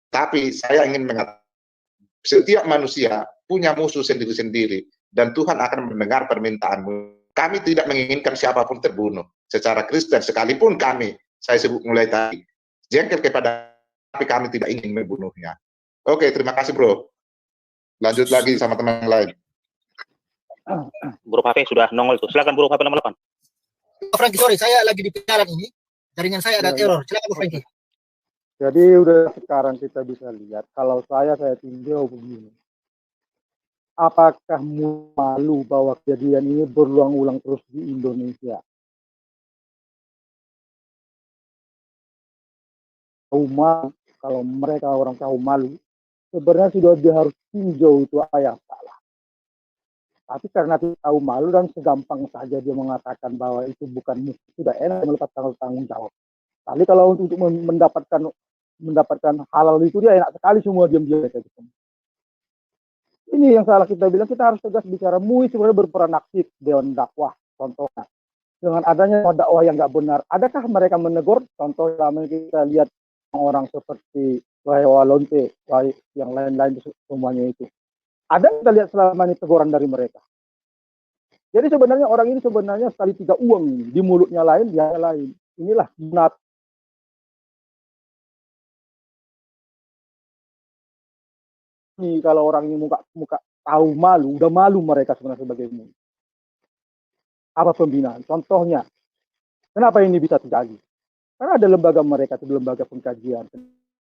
tapi saya ingin mengatakan setiap manusia punya musuh sendiri-sendiri dan Tuhan akan mendengar permintaanmu. Kami tidak menginginkan siapapun terbunuh. Secara Kristen sekalipun kami, saya sebut mulai tadi, jengkel kepada, tapi kami tidak ingin membunuhnya. Oke, terima kasih bro. Lanjut lagi sama teman lain. Bro Pape sudah nongol tuh. Silakan Bro Pape nomor 8. Franky, sorry, saya lagi di perjalanan ini. Jaringan saya ada error. Silakan Bro Franky. Jadi udah sekarang kita bisa lihat, kalau saya tinjau begini. Apakah malu bahwa kejadian ini berulang-ulang terus di Indonesia? Malu, kalau mereka orang tahu malu, sebenarnya sudah dia harus tinjau itu ayat salah. Tapi karena dia tahu malu dan segampang saja dia mengatakan bahwa itu bukan musuh, sudah enak melepas tanggung jawab. Tapi kalau untuk mendapatkan halal itu dia enak sekali semua diam-diam kayak gitu. Ini yang salah kita bilang, kita harus tegas bicara. MUI sebenarnya berperan aktif dalam dakwah. Contohnya, dengan adanya dakwah yang nggak benar, adakah mereka menegur? Contoh selama kita lihat orang seperti Walonte, yang lain-lain semuanya itu. Ada kita lihat selama ini teguran dari mereka. Jadi sebenarnya orang ini sebenarnya sekali tiga uang ini. Di mulutnya lain, dia lain. Inilah benar. Kalau orang ini muka tahu malu, udah malu mereka sebenarnya sebagai MUI. Apa pembinaan? Contohnya, kenapa ini bisa terjadi? Karena ada lembaga mereka, itu lembaga pengkajian.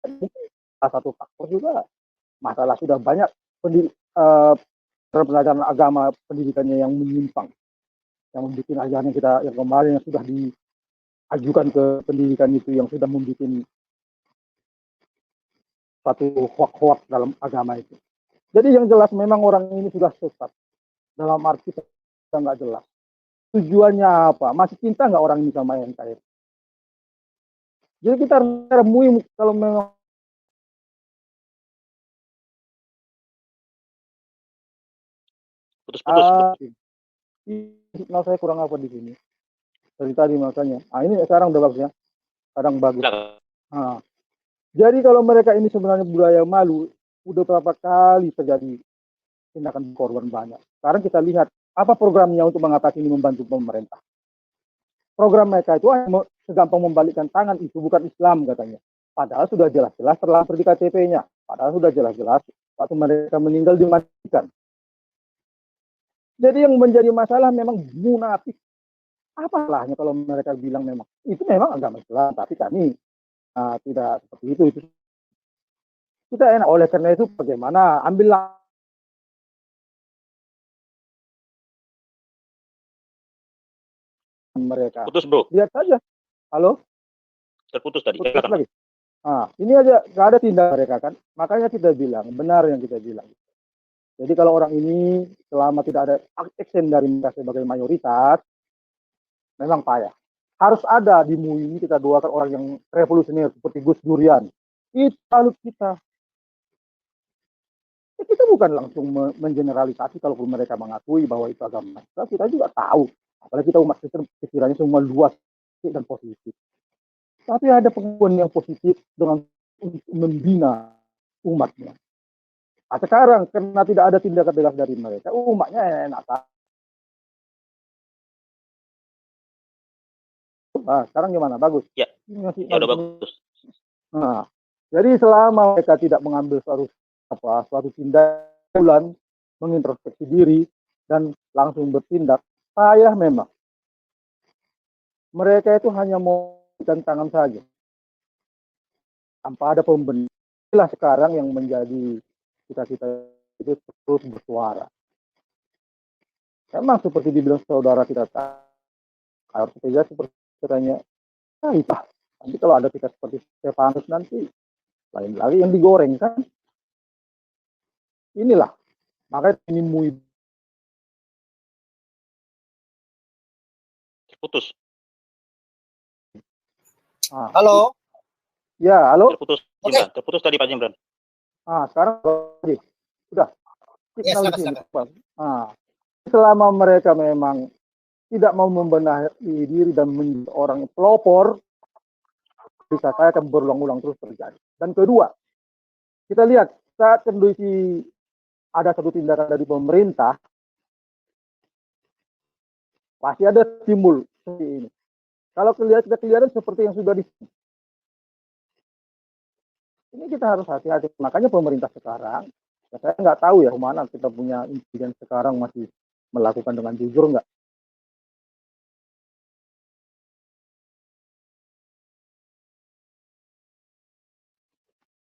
Salah satu faktor juga masalah sudah banyak pelajaran agama pendidikannya yang menyimpang, yang membuat ajaran kita yang kemarin yang sudah diajukan ke pendidikan itu yang sudah membuat satu hoak-hoak dalam agama itu. Jadi yang jelas memang orang ini sudah sesat. Dalam arti kita nggak jelas. Tujuannya apa? Masih cinta nggak orang ini sama NKRI? Jadi kita harus MUI kalau memang putus-putus. Signal saya kurang apa di sini? Dari tadi makanya. Ini sekarang udah bagus ya. Kadang bagus. Nah, jadi kalau mereka ini sebenarnya budaya malu, udah berapa kali terjadi tindakan korban banyak. Sekarang kita lihat apa programnya untuk mengatasi ini, membantu pemerintah. Program mereka itu hanya segampang membalikkan tangan, itu bukan Islam katanya. Padahal sudah jelas-jelas terlampir di KTP-nya. Padahal sudah jelas-jelas waktu mereka meninggal dimandikan. Jadi yang menjadi masalah memang munafik. Apa salahnya kalau mereka bilang memang itu memang agama Islam, tapi kami tidak seperti itu. Kita enak. Oleh karena itu bagaimana ambillah mereka. Putus bro. Lihat saja. Halo. Terputus tadi. Putus lagi. Ini aja nggak ada tindak mereka kan. Makanya kita bilang benar yang kita bilang. Jadi kalau orang ini selama tidak ada action dari mereka sebagai mayoritas, memang payah. Harus ada di MUI ini kita doakan orang yang revolusioner seperti Gus Durian. Itu salut kita. Kita bukan langsung mengeneralisasi kalau mereka mengakui bahwa itu agama. Kita juga tahu. Apalagi kita umat Kristen pikirannya semua luas dan positif. Tapi ada pengakuan yang positif dengan membina umatnya. Nah, sekarang karena tidak ada tindakan tegas dari mereka, umatnya enak. Nah, sekarang gimana? Bagus? Ya, ya udah bagus. Nah, jadi selama mereka tidak mengambil suatu tindakan, mengintrospeksi diri, dan langsung bertindak, payah memang. Mereka itu hanya mau dan tangan saja. Tanpa ada pembenaran. Inilah sekarang yang menjadi kita itu terus bersuara. Memang seperti dibilang saudara kita, harus kita seperti katanya, nanti kalau ada kita seperti Stefanus nanti, lain lagi yang digoreng kan. Inilah, makanya ini MUI. Putus. Halo. Ya, halo. Terputus. Okay. Terputus tadi Pak Jimran. Sekarang sudah. Ya, silakan. Selama mereka memang tidak mau membenahi diri dan menjadi orang pelopor, bisa saya akan berulang-ulang terus terjadi. Dan kedua, kita lihat saat kondisi ada satu tindakan dari pemerintah, pasti ada timbul seperti ini. Kalau kelihatan seperti yang sudah di ini, kita harus hati-hati. Makanya pemerintah sekarang, ya saya nggak tahu ya kemana kita punya insiden sekarang masih melakukan dengan jujur nggak.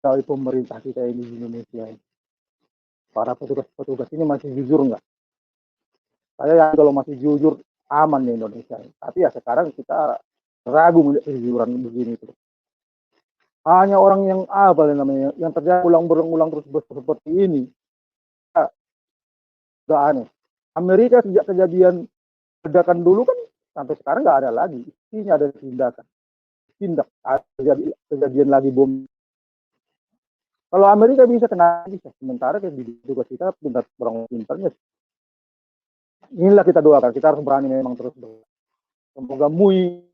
Dari pemerintah kita ini di Indonesia, para petugas-petugas ini masih jujur nggak? Saya yang kalau masih jujur aman di Indonesia. Tapi ya sekarang kita ragu melihat kejujuran begini itu. Hanya orang yang apa namanya, yang terjadi ulang-ulang terus seperti ini. Gak aneh. Amerika sejak kejadian ledakan dulu kan sampai sekarang nggak ada lagi. Isinya ada tindakan. Kejadian lagi bom. Kalau Amerika bisa kena bisa. Sementara di tugas kita pintar orang pintarnya. Inilah kita doakan. Kita harus berani memang terus doa. Semoga MUI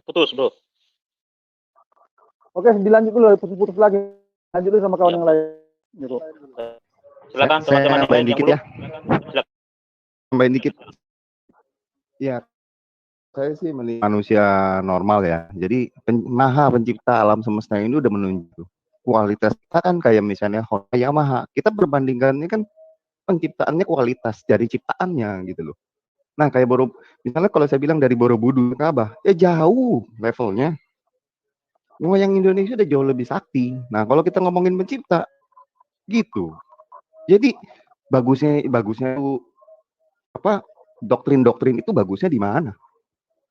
putus, bro. Oke, dilanjut dulu, putus-putus lagi. Lanjut dulu sama kawan yang lain. Gitu. Silakan teman-teman yang lain dikit ya. Tambahin dikit. Ya, saya sih melihat manusia normal ya. Jadi Maha Pencipta alam semesta ini udah menunjuk kualitas kita kan kayak misalnya Honda, Yamaha. Kita berbandingkannya kan penciptaannya kualitas dari ciptaannya gitu loh. Nah, kayak misalnya kalau saya bilang dari Borobudur ke Ka'bah, ya jauh levelnya. Cuma yang Indonesia udah jauh lebih sakti. Nah, kalau kita ngomongin pencipta, gitu. Jadi bagusnya itu apa? Doktrin-doktrin itu bagusnya di mana?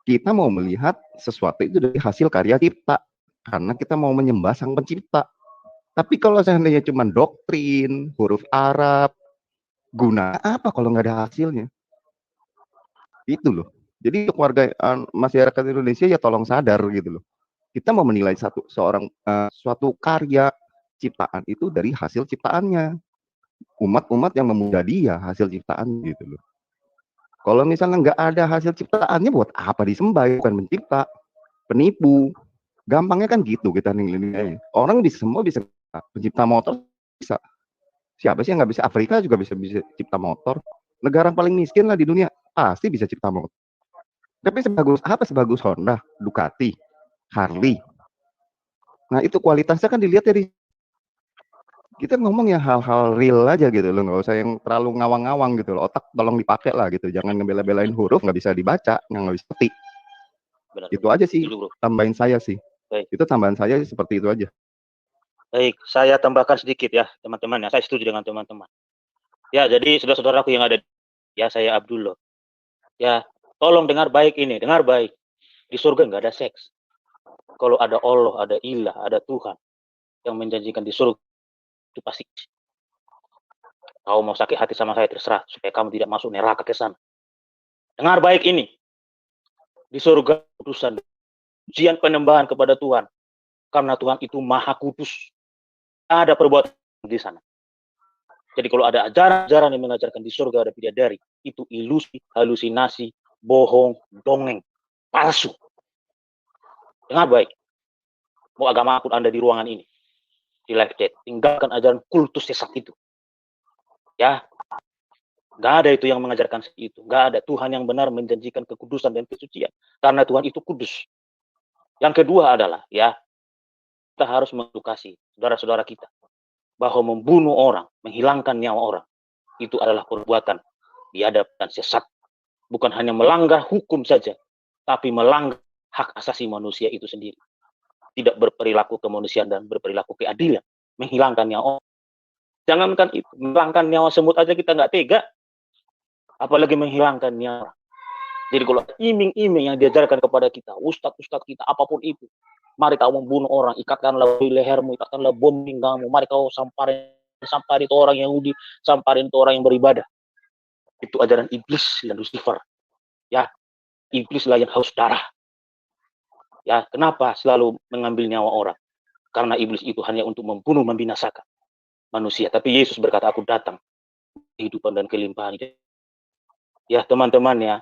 Kita mau melihat sesuatu itu dari hasil karya cipta, karena kita mau menyembah sang pencipta. Tapi kalau seandainya cuma doktrin, huruf Arab, guna apa kalau nggak ada hasilnya? Itu loh. Jadi untuk warga masyarakat Indonesia ya tolong sadar gitu loh. Kita mau menilai suatu karya ciptaan itu dari hasil ciptaannya. Umat-umat yang memuja dia hasil ciptaan gitu loh. Kalau misalnya nggak ada hasil ciptaannya, buat apa disembah? Bukan mencipta, penipu. Gampangnya kan gitu kita nilai. Orang semua bisa pencipta motor bisa. Siapa sih yang nggak bisa? Afrika juga bisa cipta motor. Negara paling miskin lah di dunia pasti bisa cipta motor. Tapi sebagus Honda, Ducati, Harley. Nah itu kualitasnya kan dilihat dari kita ngomong ya hal-hal real aja gitu loh, nggak usah yang terlalu ngawang-ngawang gitu loh. Otak tolong dipakai lah gitu, jangan ngebela-belain huruf nggak bisa dibaca, nggak bisa petik. Itu aja sih tambahin saya sih. Baik. Itu tambahan saya seperti itu aja. Baik, saya tambahkan sedikit ya teman-teman ya. Saya setuju dengan teman-teman. Ya, jadi saudara-saudaraku yang ada, ya saya Abdullah. Ya, tolong dengar baik ini, dengar baik. Di surga nggak ada seks. Kalau ada Allah, ada Ilah, ada Tuhan yang menjanjikan di surga, itu pasti. Kau mau sakit hati sama saya terserah, supaya kamu tidak masuk neraka ke sana. Dengar baik ini. Di surga utusan, ujian penyembahan kepada Tuhan. Karena Tuhan itu maha kudus. Ada perbuatan di sana. Jadi kalau ada ajaran-ajaran yang mengajarkan di surga ada bidadari, itu ilusi, halusinasi, bohong, dongeng, palsu. Dengar baik. Mau agama pun Anda di ruangan ini, di live chat, tinggalkan ajaran kultus sesat itu. Ya, nggak ada itu yang mengajarkan seperti itu. Nggak ada. Tuhan yang benar menjanjikan kekudusan dan kesucian. Karena Tuhan itu kudus. Yang kedua adalah, ya, kita harus mengedukasi saudara-saudara kita bahwa membunuh orang, menghilangkan nyawa orang, itu adalah perbuatan biadab dan sesat. Bukan hanya melanggar hukum saja, tapi melanggar hak asasi manusia itu sendiri. Tidak berperilaku kemanusiaan dan berperilaku keadilan. Menghilangkan nyawa orang. Jangankan itu, menghilangkan nyawa semut aja kita nggak tega, apalagi menghilangkan nyawa. Jadi kalau iming-iming yang diajarkan kepada kita, ustadz-ustadz kita, apapun itu, mari kau membunuh orang, ikatkanlah lehermu, ikatkanlah bom pinggangmu, mari kau samparin itu orang Yahudi, samparin itu orang yang beribadah. Itu ajaran iblis dan Lucifer. Ya, iblis lah yang haus darah. Ya, kenapa selalu mengambil nyawa orang? Karena iblis itu hanya untuk membunuh, membinasakan manusia. Tapi Yesus berkata, aku datang kehidupan dan kelimpahan. Ya teman-teman ya,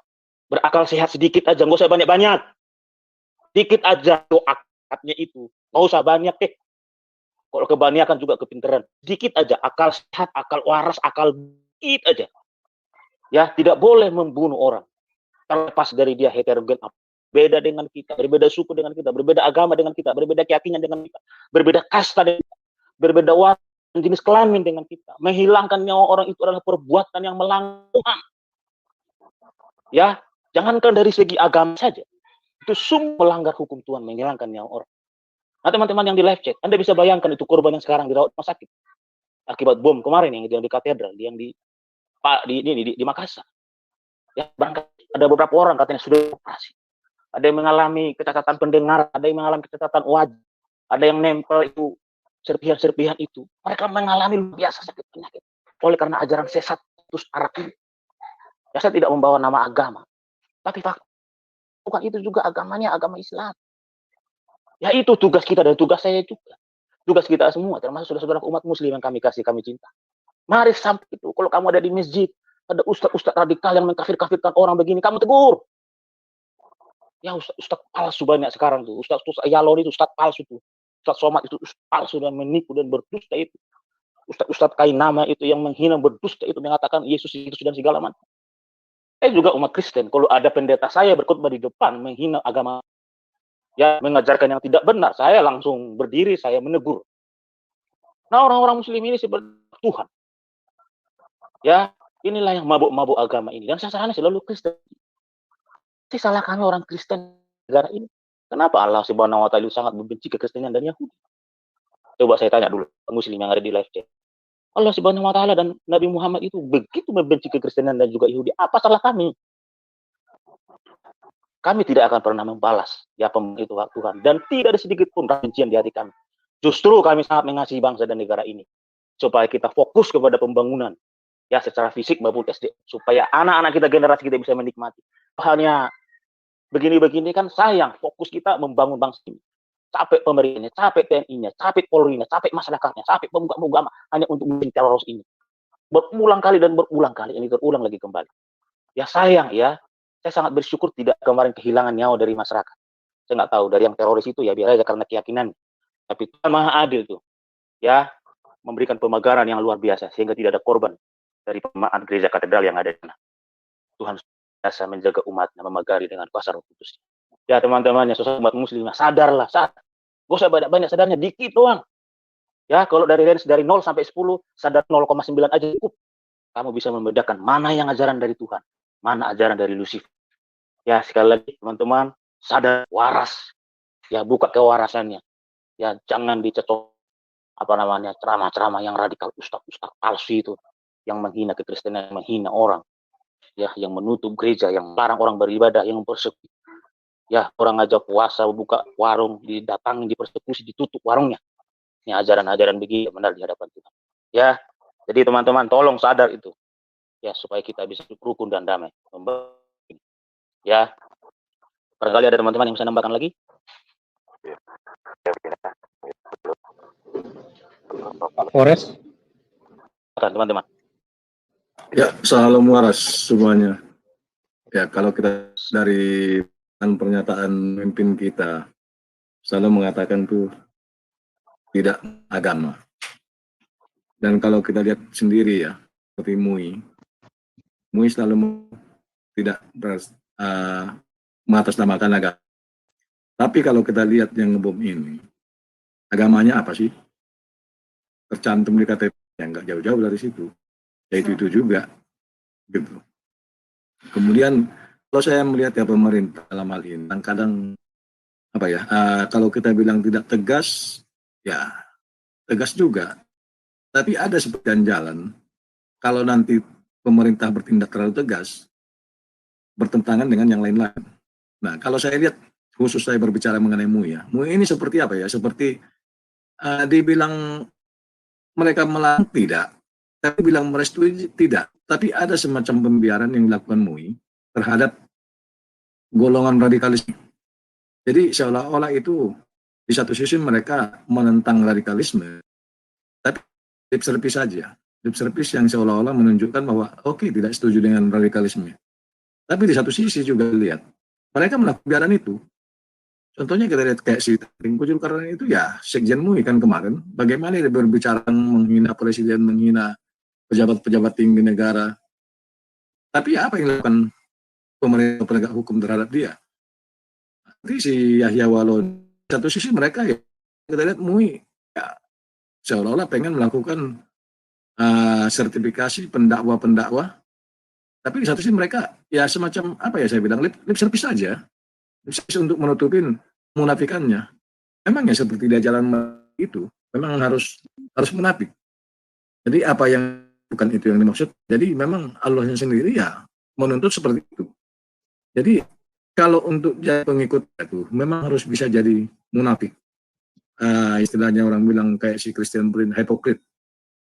berakal sehat sedikit aja, nggak usah banyak-banyak. Dikit aja doanya itu, nggak usah banyak deh. Kalau kebanyakan juga kepintaran. Dikit aja, akal sehat, akal waras, akal dikit aja. Ya, tidak boleh membunuh orang. Terlepas dari dia heterogen, beda dengan kita, berbeda suku dengan kita, berbeda agama dengan kita, berbeda keyakinan dengan kita, berbeda kasta dengan kita, berbeda warna jenis kelamin dengan kita. Menghilangkan nyawa orang itu adalah perbuatan yang melanggar Tuhan. Ya, jangankan dari segi agama saja. Itu sungguh melanggar hukum Tuhan, menghilangkan nyawa orang. Nah, teman-teman yang di live chat, Anda bisa bayangkan itu korban yang sekarang dirawat rumah sakit akibat bom kemarin yang di katedral, yang di Makassar. Ya, ada beberapa orang katanya sudah operasi. Ada yang mengalami kecacatan pendengar, ada yang mengalami kecacatan wajah, ada yang nempel itu serpihan-serpihan itu. Mereka mengalami luar biasa sakit penyakit oleh karena ajaran sesat terus Arab ini. Ya, saya tidak membawa nama agama, tapi bukan itu juga agamanya agama Islam. Ya, itu tugas kita dan tugas saya juga. Tugas kita semua, termasuk saudara-saudara umat muslim yang kami kasih, kami cinta. Mari sampai itu. Kalau kamu ada di masjid, ada ustaz-ustaz radikal yang mengkafir-kafirkan orang begini, kamu tegur. Ya, ustaz palsu banyak sekarang tuh. Ustaz Yalon itu ustaz palsu tuh. Ustaz Somad itu ustaz palsu dan menipu dan berdusta itu. Ustaz Kainama itu yang menghina berdusta itu, mengatakan Yesus itu dan segala macam. Juga umat Kristen, kalau ada pendeta saya berkhotbah di depan menghina agama, ya mengajarkan yang tidak benar, saya langsung berdiri, saya menegur. Nah, orang-orang muslim ini seperti Tuhan. Ya, inilah yang mabuk-mabuk agama ini. Dan sasarannya selalu Kristen. Salahkan orang Kristen negara ini. Kenapa Allah Subhanahu wa Ta'ala sangat membenci kekristenan dan Yahudi? Coba saya tanya dulu muslim yang ada di live chat. Allah Subhanahu wa Ta'ala dan Nabi Muhammad itu begitu membenci kekristenan dan juga Yahudi. Apa salah kami? Kami tidak akan pernah membalas ya itu Tuhan, dan tidak ada sedikit pun kebencian di hati kami. Justru kami sangat mengasihi bangsa dan negara ini supaya kita fokus kepada pembangunan ya secara fisik maupun SDM, supaya anak-anak kita, generasi kita bisa menikmati. Hanya begini-begini kan sayang, fokus kita membangun bangsa ini. Capek pemerintahnya, capek TNI-nya, capek Polri-nya, capek masyarakatnya, capek pemuka-pemuka agama hanya untuk membenci teroris ini. Berulang kali dan berulang kali ini terulang lagi kembali. Ya sayang ya. Saya sangat bersyukur tidak kemarin kehilangan nyawa dari masyarakat. Saya nggak tahu dari yang teroris itu ya biar aja karena keyakinan. Tapi Tuhan Maha Adil tuh, ya memberikan pemagaran yang luar biasa sehingga tidak ada korban dari pemaat gereja katedral yang ada di sana. Tuhan biasa menjaga umatnya, memagari dengan kuasa Roh Kudus. Ya teman-teman, ya saudara umat muslim, sadarlah, sadar. Gak usah banyak sadarnya, dikit doang. Ya kalau dari range dari 0 sampai 10, sadar 0,9 aja cukup. Kamu bisa membedakan mana yang ajaran dari Tuhan, mana ajaran dari Lucifer. Ya sekali lagi teman-teman, sadar, waras, ya buka kewarasannya, ya jangan dicecok ceramah-ceramah yang radikal, ustaz-ustaz palsu itu, yang menghina kekristenan, yang menghina orang, ya yang menutup gereja, yang larang orang beribadah, yang mempersekusi, ya orang ngajak puasa, buka warung, didatangi, dipersekusi, ditutup warungnya. Ini ajaran-ajaran begini benar di hadapan Tuhan. Ya, jadi teman-teman tolong sadar itu, ya supaya kita bisa rukun dan damai. Ya, barangkali ada teman-teman yang bisa nambahkan lagi. Pak Forest. Teman-teman. Ya, salam waras semuanya. Ya, kalau kita dari pernyataan pemimpin kita selalu mengatakan tuh tidak agama. Dan kalau kita lihat sendiri ya, seperti MUI selalu tidak mengatasnamakan agama. Tapi kalau kita lihat yang ngebom ini, agamanya apa sih? Tercantum di KTP, yang nggak jauh-jauh dari situ. Ya itu juga, gitu. Kemudian kalau saya melihat ya pemerintah dalam hal ini, kadang kalau kita bilang tidak tegas, ya tegas juga. Tapi ada sebagian jalan, kalau nanti pemerintah bertindak terlalu tegas, bertentangan dengan yang lain-lain. Nah, kalau saya lihat, khusus saya berbicara mengenai MUI ya, MUI ini seperti apa ya? Seperti dibilang mereka melarang tidak, tapi bilang merestui tidak. Tapi ada semacam pembiaran yang dilakukan MUI terhadap golongan radikalisme. Jadi seolah-olah itu di satu sisi mereka menentang radikalisme, tapi selipis saja. lip service yang seolah-olah menunjukkan bahwa oke, tidak setuju dengan radikalisme. Tapi di satu sisi juga lihat mereka melakukan kebiasaan itu. Contohnya kita lihat kayak si Tengku Zulkarnain itu ya Sekjen MUI kan kemarin, bagaimana dia berbicara menghina presiden, menghina pejabat-pejabat tinggi negara. Tapi apa yang dilakukan pemerintah penegak hukum terhadap dia? Nanti si Yahya Walon, satu sisi mereka ya kita lihat MUI ya, seolah-olah pengen melakukan sertifikasi pendakwa-pendakwa, tapi di satu sisi mereka ya semacam apa ya saya bilang lip service saja, untuk menutupin munafikannya. Memang ya seperti dia jalan itu, memang harus munafik. Jadi apa yang bukan itu yang dimaksud. Jadi memang Allahnya sendiri ya menuntut seperti itu. Jadi kalau untuk jadi pengikut itu memang harus bisa jadi munafik. Istilahnya orang bilang kayak si Christian Brin, hypocrite.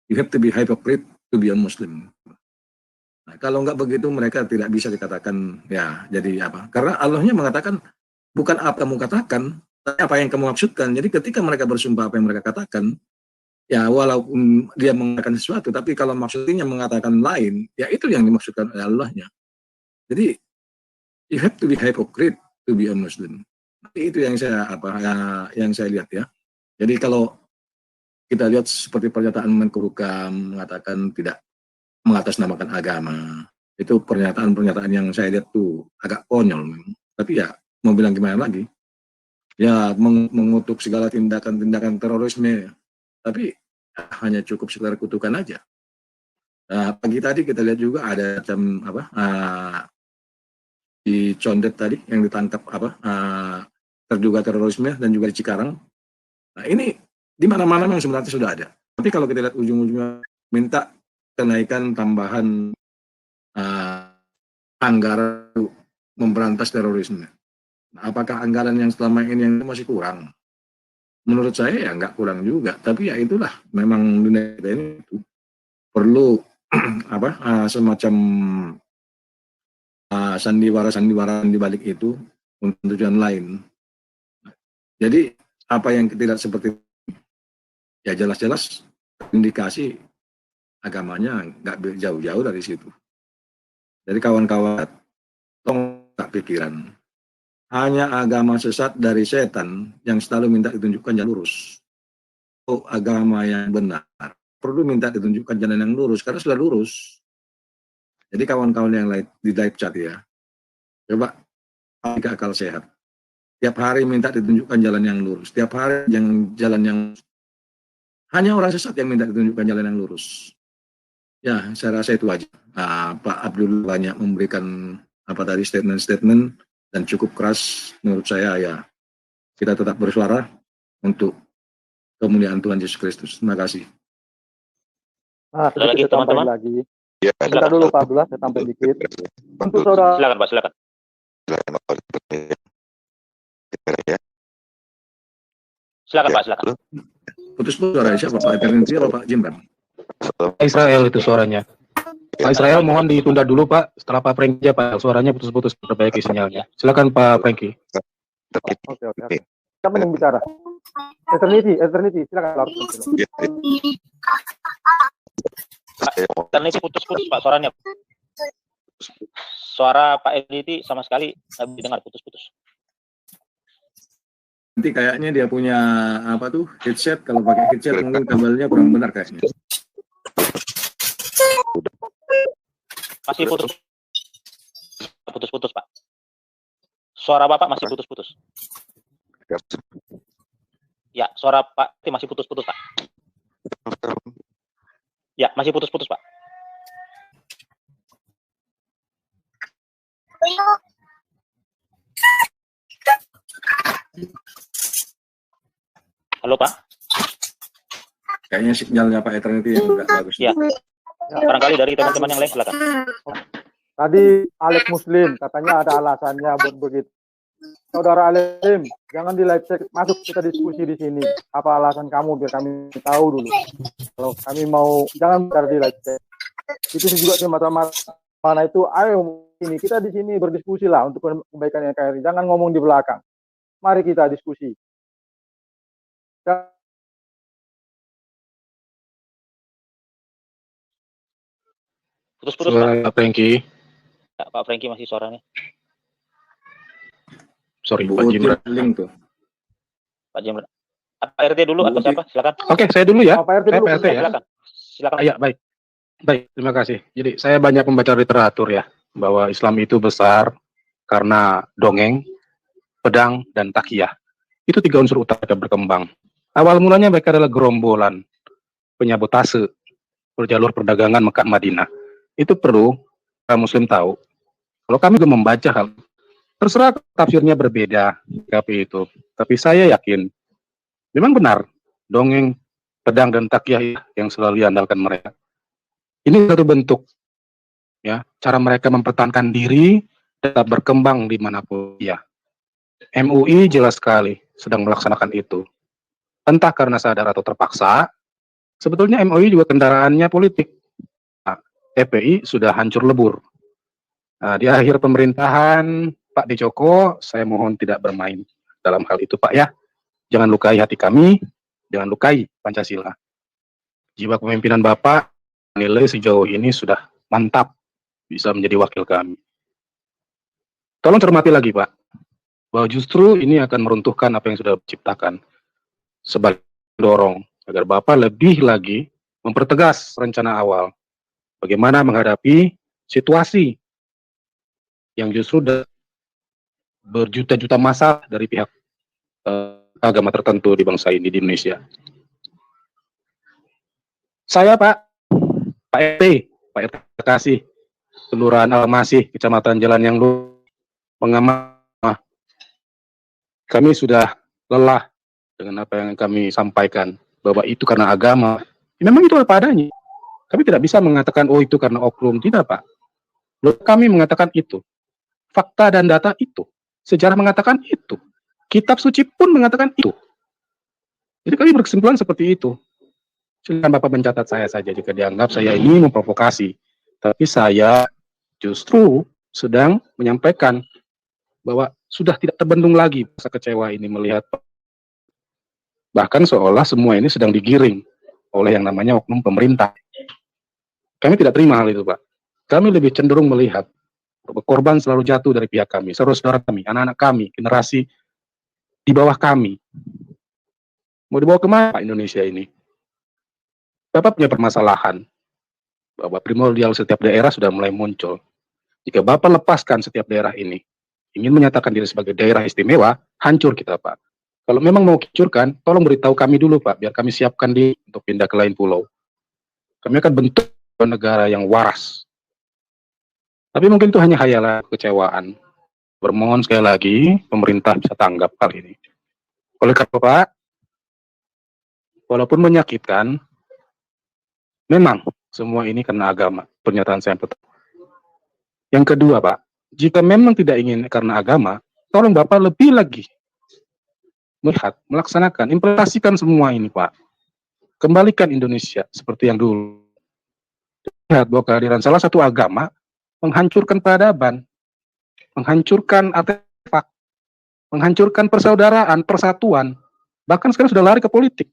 You have to be hypocrite to be a Muslim. Nah, kalau nggak begitu mereka tidak bisa dikatakan ya jadi apa? Karena Allahnya mengatakan bukan apa kamu katakan, tapi apa yang kamu maksudkan. Jadi ketika mereka bersumpah apa yang mereka katakan, ya walaupun dia mengatakan sesuatu, tapi kalau maksudnya mengatakan lain, ya itu yang dimaksudkan oleh Allahnya. Jadi you have to be hypocrite to be a Muslim. Itu yang saya yang saya lihat ya. Jadi kalau kita lihat seperti pernyataan Menkumham mengatakan tidak mengatasnamakan agama, itu pernyataan-pernyataan yang saya lihat tuh agak konyol. Tapi ya mau bilang gimana lagi? Ya mengutuk segala tindakan-tindakan terorisme, tapi ya, hanya cukup sekedar kutukan aja. Nah, pagi tadi kita lihat juga ada macam apa di Condet tadi yang ditangkap terduga terorisme dan juga di Cikarang. Nah ini di mana-mana memang sebenarnya sudah ada. Tapi kalau kita lihat ujung-ujungnya minta kenaikan tambahan anggaran memberantas terorisme. Nah, apakah anggaran yang selama ini yang masih kurang? Menurut saya ya nggak kurang juga. Tapi ya itulah memang dunia kita ini perlu semacam sandiwara di balik itu untuk tujuan lain. Jadi apa yang tidak seperti ya jelas-jelas indikasi agamanya nggak jauh-jauh dari situ. Jadi kawan-kawan, tolong tak pikiran. Hanya agama sesat dari setan yang selalu minta ditunjukkan jalan lurus. Oh, agama yang benar perlu minta ditunjukkan jalan yang lurus karena sudah lurus. Jadi kawan-kawan yang di live chat ya, coba pakai akal sehat. Tiap hari minta ditunjukkan jalan yang lurus. Tiap hari jalan yang hanya orang sesat yang minta ditunjukkan jalan yang lurus. Ya, saya rasa itu aja. Pak Abdul banyak memberikan statement-statement dan cukup keras menurut saya ya. Kita tetap bersuara untuk kemuliaan Tuhan Yesus Kristus. Terima kasih. Nah, sedikit saya tambahin lagi. Ya, sebentar dulu Pak Abdullah, saya tambahin dikit. Untuk saudara. Silakan Pak, silakan. Silakan Pak, silakan. Putus-putus suaranya siapa? Pak Eternity atau Pak Jimban? Israel itu suaranya. Pak Israel mohon ditunda dulu Pak. Setelah Pak Franky Pak, suaranya putus-putus, perbaiki sinyalnya. Silakan Pak Franky. Oke. Siapa yang bicara? Eternity, silakan. Eternity putus-putus Pak suaranya. Suara Pak Eternity sama sekali nggak didengar, putus-putus. Nanti kayaknya dia punya headset. Kalau pakai headset mungkin kabelnya kurang benar kayaknya. Masih putus-putus Pak. Suara Bapak masih putus-putus. Ya, suara Pak masih putus-putus Pak. Ya, masih putus-putus Pak. Halo Pak. Kayaknya sinyalnya Pak Eternity yang nggak bagus. Ya. Barangkali dari teman-teman yang lain silakan. Tadi Alex Muslim katanya ada alasannya buat begitu. Saudara Alex, jangan di live chat, masuk kita diskusi di sini. Apa alasan kamu biar kami tahu dulu. Kalau kami mau jangan bicara di live chat. Itu juga semacam mana itu. Ayo kita di sini berdiskusi lah untuk kebaikan NKRI. Jangan ngomong di belakang. Mari kita diskusi. Putus-putus, Pak Franky. Pak Franky masih suaranya. Sorry, Pak Jimran. Link tuh. Pak Jimran. Pak RT dulu atau siapa? Silakan. Oke, saya dulu ya. Pak RT Saya dulu. Pak RT ya. Silakan. Ya, baik. Baik, terima kasih. Jadi saya banyak membaca literatur ya, bahwa Islam itu besar karena dongeng, pedang, dan takiyah. Itu 3 unsur utama berkembang. Awal mulanya mereka adalah gerombolan penyabotase jalur perdagangan Mekah Madinah. Itu perlu Muslim tahu. Kalau kami juga membaca hal, terserah tafsirnya berbeda, tapi itu. Tapi saya yakin, memang benar, dongeng, pedang, dan takiyah yang selalu diandalkan mereka. Ini satu bentuk ya cara mereka mempertahankan diri tetap berkembang dimanapun ya. MUI jelas sekali sedang melaksanakan itu. Entah karena sadar atau terpaksa, sebetulnya MUI juga kendaraannya politik. Nah, FPI sudah hancur lebur. Nah, di akhir pemerintahan Pak D. Joko, saya mohon tidak bermain dalam hal itu Pak ya. Jangan lukai hati kami, jangan lukai Pancasila. Jiwa kepemimpinan Bapak nilai sejauh ini sudah mantap bisa menjadi wakil kami. Tolong cermati lagi Pak, bahwa justru ini akan meruntuhkan apa yang sudah diciptakan. Sebagai dorong agar Bapak lebih lagi mempertegas rencana awal. Bagaimana menghadapi situasi yang justru berjuta-juta masa dari pihak agama tertentu di bangsa ini di Indonesia. Saya Pak RT Bekasi, Kelurahan Almasih, Kecamatan Jalan yang Lu, mengamati. Kami sudah lelah dengan apa yang kami sampaikan, bahwa itu karena agama. Ya, memang itu apa adanya. Kami tidak bisa mengatakan, oh itu karena oknum. Tidak Pak. Lalu kami mengatakan itu. Fakta dan data itu. Sejarah mengatakan itu. Kitab suci pun mengatakan itu. Jadi kami berkesimpulan seperti itu. Silakan Bapak mencatat saya saja jika dianggap saya ini memprovokasi. Tapi saya justru sedang menyampaikan bahwa sudah tidak terbendung lagi rasa kecewa ini melihat. Bahkan seolah semua ini sedang digiring oleh yang namanya oknum pemerintah. Kami tidak terima hal itu Pak. Kami lebih cenderung melihat bahwa korban selalu jatuh dari pihak kami, saudara-saudara kami, anak-anak kami, generasi di bawah kami. Mau dibawa kemana Pak Indonesia ini? Bapak punya permasalahan bahwa primordial setiap daerah sudah mulai muncul. Jika Bapak lepaskan setiap daerah ini, ingin menyatakan diri sebagai daerah istimewa, hancur kita Pak. Kalau memang mau hancurkan, tolong beritahu kami dulu Pak, biar kami siapkan diri untuk pindah ke lain pulau. Kami akan bentuk negara yang waras. Tapi mungkin itu hanya hayalan kekecewaan. Bermohon sekali lagi, pemerintah bisa tanggap hal ini. Oleh karena Pak, walaupun menyakitkan, memang semua ini karena agama. Pernyataan saya betul. Yang kedua Pak, jika memang tidak ingin karena agama, tolong Bapak lebih lagi melihat, melaksanakan, implementasikan semua ini Pak. Kembalikan Indonesia seperti yang dulu. Lihat bahwa kehadiran salah satu agama menghancurkan peradaban, menghancurkan artefak, menghancurkan persaudaraan, persatuan, bahkan sekarang sudah lari ke politik,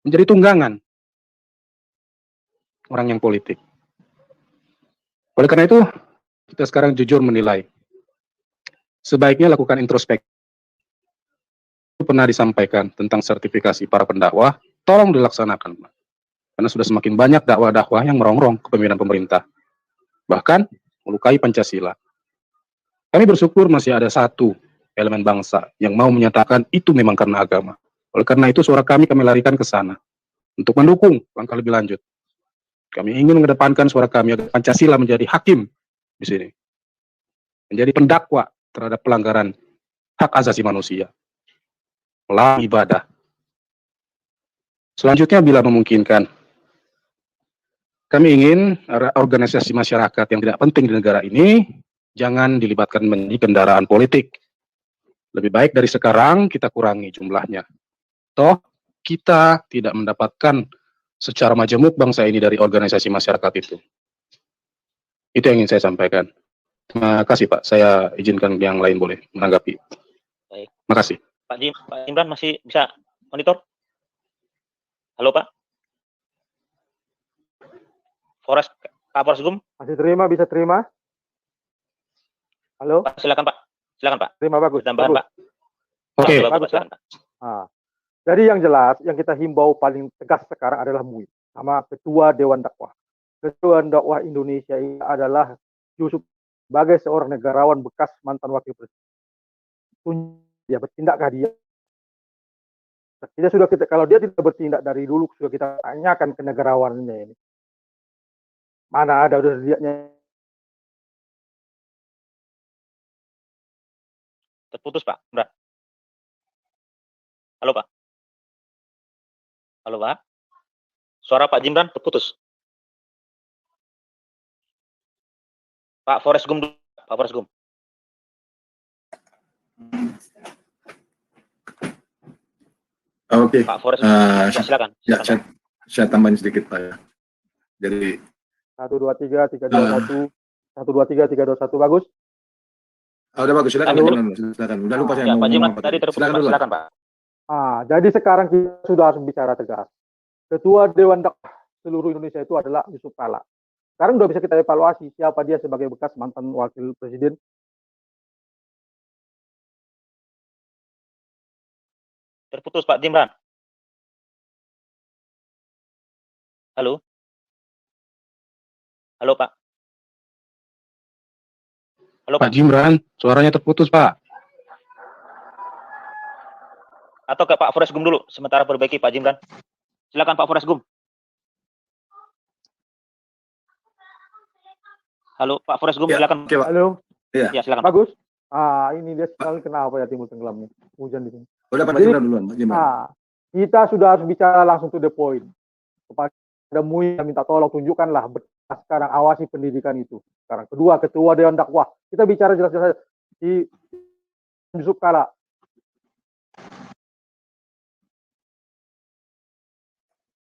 menjadi tunggangan orang yang politik. Oleh karena itu, kita sekarang jujur menilai, sebaiknya lakukan introspeksi. Itu pernah disampaikan tentang sertifikasi para pendakwah, tolong dilaksanakan, karena sudah semakin banyak dakwah-dakwah yang merongrong kepemimpinan pemerintah, bahkan melukai Pancasila. Kami bersyukur masih ada satu elemen bangsa yang mau menyatakan itu memang karena agama. Oleh karena itu suara kami larikan ke sana untuk mendukung langkah lebih lanjut. Kami ingin mengedepankan suara kami agar Pancasila menjadi hakim di sini, menjadi pendakwa terhadap pelanggaran hak asasi manusia melalui ibadah. Selanjutnya bila memungkinkan, kami ingin organisasi masyarakat yang tidak penting di negara ini jangan dilibatkan menjadi kendaraan politik. Lebih baik dari sekarang kita kurangi jumlahnya. Toh kita tidak mendapatkan secara majemuk bangsa ini dari organisasi masyarakat itu. Itu yang ingin saya sampaikan. Terima kasih Pak. Saya izinkan yang lain boleh menanggapi. Baik. Terima kasih. Pak Imran masih bisa monitor? Halo Pak. Forest Pak Forsgum? Masih terima, bisa terima? Halo? Pak, silakan Pak. Silakan Pak. Terima, bagus. Tambahan Bagus. Pak. Oke. Bagus, silakan, Pak. Jadi yang jelas, yang kita himbau paling tegas sekarang adalah MUI sama Ketua Dewan Dakwah. Ketua Dakwah Indonesia ini adalah Yusuf sebagai seorang negarawan bekas mantan wakil presiden. Dia bertindakkah dia? Kalau dia tidak bertindak dari dulu sudah kita tanyakan ke negarawannya ini. Mana ada udah lihatnya? Terputus Pak. Berat. Halo Pak. Halo Pak. Suara Pak Jimran terputus. Pak Forsgum dulu. Pak Forsgum. Oke. Pak Forsgum. Silakan. Ya, saya tambahin sedikit Pak ya. Jadi 1 2 3 3 2 1 1 2 3 3 2 1 bagus. Udah bagus, silakan. Udah lupa saya Pak Jimran ngomong tadi terputus. Silakan Pak. Jadi sekarang kita sudah harus bicara tegas. Ketua Dewan Dakwah seluruh Indonesia itu adalah Yusuf Kala. Sekarang udah bisa kita evaluasi siapa dia sebagai bekas mantan wakil presiden. Terputus Pak Jimran. Halo. Halo Pak. Halo Pak Jimran, suaranya terputus Pak. Atau ke Pak Forsgum dulu, sementara perbaiki Pak Jimran. Silakan Pak Forsgum. Halo Pak Forsgum, ya, silakan. Oke, Pak. Halo. Iya. Ya, silakan. Bagus. Ini dia sekali kenapa ya timbul tenggelamnya hujan di sini. Udah Pak Jimran duluan, Pak Jimran. Kita sudah harus bicara langsung to the point. Kepada MUI minta tolong tunjukkanlah sekarang awasi pendidikan itu. Sekarang kedua, Ketua Dewan Dakwah. Kita bicara jelas-jelas di Yusuf Kala.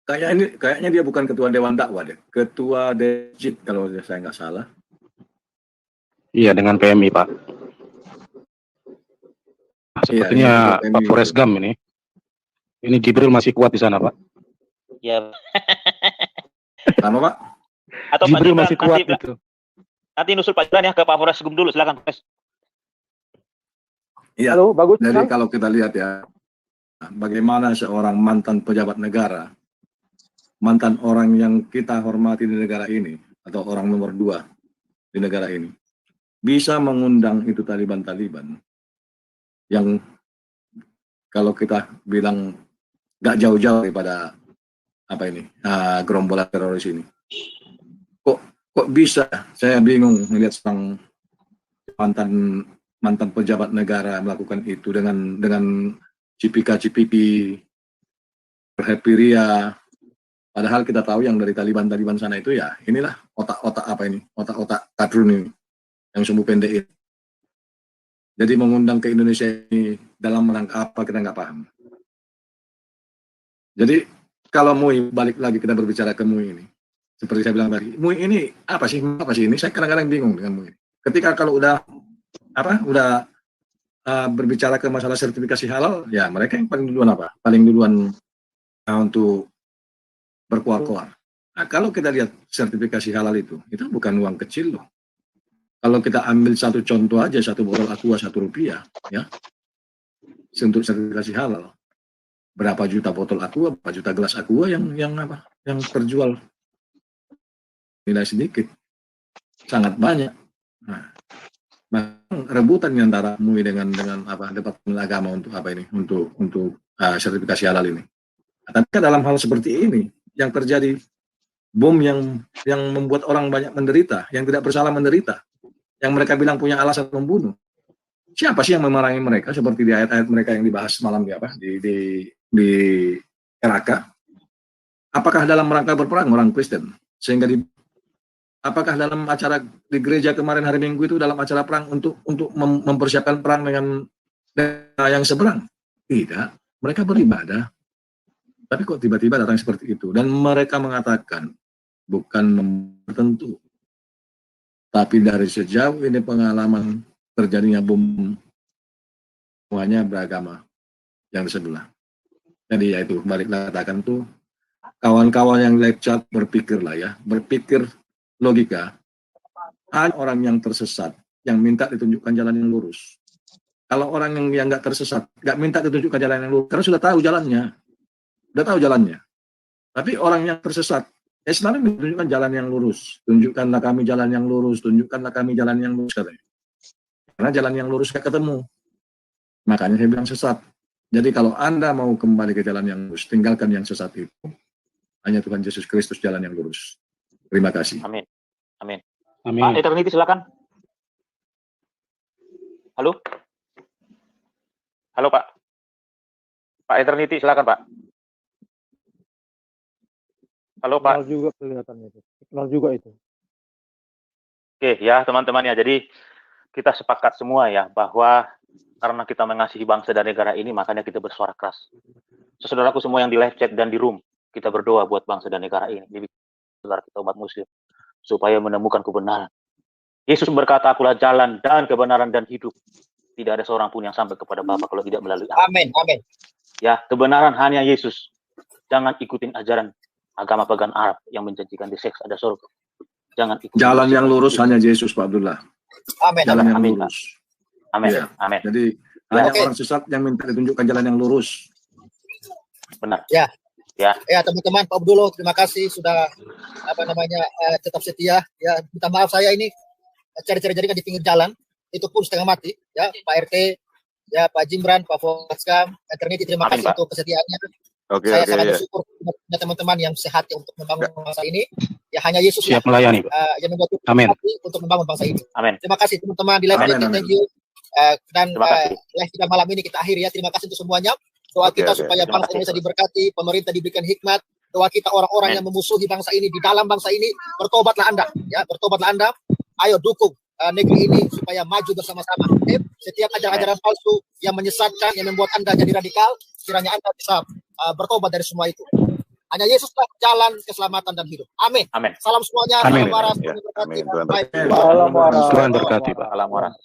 Kayaknya dia bukan Ketua Dewan Dakwah deh. Ketua Dejit kalau saya nggak salah. Iya, dengan PMI Pak. Sepertinya iya, Pak Forsgum ini. Ini Jibril masih kuat di sana Pak. Ya. Sama Pak. Atau Jibril Pak masih kuat itu. Nanti nusul Pak Jimran ya ke Pak Forsgum dulu, silakan. Iya. Halo, bagus. Jadi kalau kita lihat ya, bagaimana seorang mantan pejabat negara, mantan orang yang kita hormati di negara ini, atau orang nomor 2 di negara ini, bisa mengundang itu Taliban-Taliban yang kalau kita bilang gak jauh-jauh daripada gerombolan teroris ini. Kok bisa? Saya bingung melihat seorang mantan pejabat negara melakukan itu dengan cipika-cipiki, happy ria. Padahal kita tahu yang dari Taliban sana itu ya inilah otak-otak kadrun ini yang sumbu pendek ini. Jadi mengundang ke Indonesia ini dalam rangka apa kita nggak paham. Jadi kalau MUI, balik lagi kita berbicara ke MUI ini, seperti saya bilang tadi, MUI ini apa sih ini? Saya kadang-kadang bingung dengan MUI. Ketika kalau udah berbicara ke masalah sertifikasi halal, ya mereka yang paling duluan paling duluan untuk berkuar-kuar. Nah, kalau kita lihat sertifikasi halal itu bukan uang kecil loh. Kalau kita ambil satu contoh aja, satu botol aqua Rp1, ya, untuk sertifikasi halal, berapa juta botol aqua, berapa juta gelas aqua yang terjual, nilai sedikit, sangat banyak. Nah, rebutan antara MUI dengan Departemen Agama untuk sertifikasi halal ini. Tapi dalam hal seperti ini yang terjadi, bom yang membuat orang banyak menderita, yang tidak bersalah menderita, yang mereka bilang punya alasan membunuh. Siapa sih yang memerangi mereka seperti di ayat-ayat mereka yang dibahas malam di RAK? Apakah dalam rangka berperang orang Kristen sehingga apakah dalam acara di gereja kemarin hari Minggu itu dalam acara perang untuk mempersiapkan perang dengan yang seberang? Tidak, mereka beribadah. Tapi kok tiba-tiba datang seperti itu? Dan mereka mengatakan bukan tertentu, tapi dari sejauh ini pengalaman terjadinya bom semuanya beragama yang di sebelah. Jadi ya itu balik katakan tuh kawan-kawan yang lecet berpikir logika, hanya orang yang tersesat yang minta ditunjukkan jalan yang lurus. Kalau orang yang nggak tersesat, nggak minta ditunjukkan jalan yang lurus, karena sudah tahu jalannya. Tapi orang yang tersesat, selalu ditunjukkan jalan yang lurus. Tunjukkanlah kami jalan yang lurus, tunjukkanlah kami jalan yang lurus, katanya. Karena jalan yang lurus nggak ketemu. Makanya saya bilang sesat. Jadi kalau Anda mau kembali ke jalan yang lurus, tinggalkan yang sesat itu. Hanya Tuhan Yesus Kristus jalan yang lurus. Terima kasih. Amin. Amin. Amin. Pak Eternity, silakan. Halo? Halo, Pak. Pak Eternity, silakan, Pak. Halo, Pak. Kenal juga kelihatannya itu. Kenal juga itu. Oke, ya, teman-teman ya. Jadi kita sepakat semua ya bahwa karena kita mengasihi bangsa dan negara ini, makanya kita bersuara keras. Saudaraku semua yang di live chat dan di room, kita berdoa buat bangsa dan negara ini. Jadi, saudara kita umat muslim, supaya menemukan kebenaran. Yesus berkata, akulah jalan dan kebenaran dan hidup. Tidak ada seorang pun yang sampai kepada Bapa kalau tidak melalui aku. Amin, amin. Ya, kebenaran hanya Yesus. Jangan ikutin ajaran agama pagan Arab yang menjanjikan di seks ada surga. Jangan ikutin. Jalan yang lurus hanya Yesus, Pak Abdullah. Amin, jalan yang amin, lurus. Amin, ya. Amin. Jadi hanya orang sesat yang minta ditunjukkan jalan yang lurus. Benar. Ya. Ya. Ya, teman-teman, Pak Abdullah, terima kasih sudah tetap setia. Ya, minta maaf saya ini cari-cari jaringan di pinggir jalan. Itu pun setengah mati, ya Pak RT, ya Pak Jimran, Pak Foskam, Eternity, terima kasih untuk kesetiaannya. Saya sangat bersyukur punya teman-teman yang sehat untuk membangun bangsa ini. Ya hanya Yesus siap melayani, yang membuat amin. Untuk membangun bangsa ini. Amin. Terima kasih teman-teman di live chat, thank you. Dan live kita malam ini kita akhiri ya. Terima kasih untuk semuanya. Doa kita supaya bangsa Indonesia diberkati, pemerintah diberikan hikmat. Doa kita orang-orang yang memusuhi bangsa ini di dalam bangsa ini, bertobatlah Anda, ya bertobatlah Anda. Ayo dukung negeri ini supaya maju bersama-sama. Setiap ajaran-ajaran palsu yang menyesatkan, yang membuat Anda jadi radikal, kiranya Anda bisa bertobat dari semua itu. Hanya Yesuslah jalan keselamatan dan hidup. Amin. Amin. Salam semuanya. Amin. Salam waras. Tuhan berkati, Pak. Salam waras.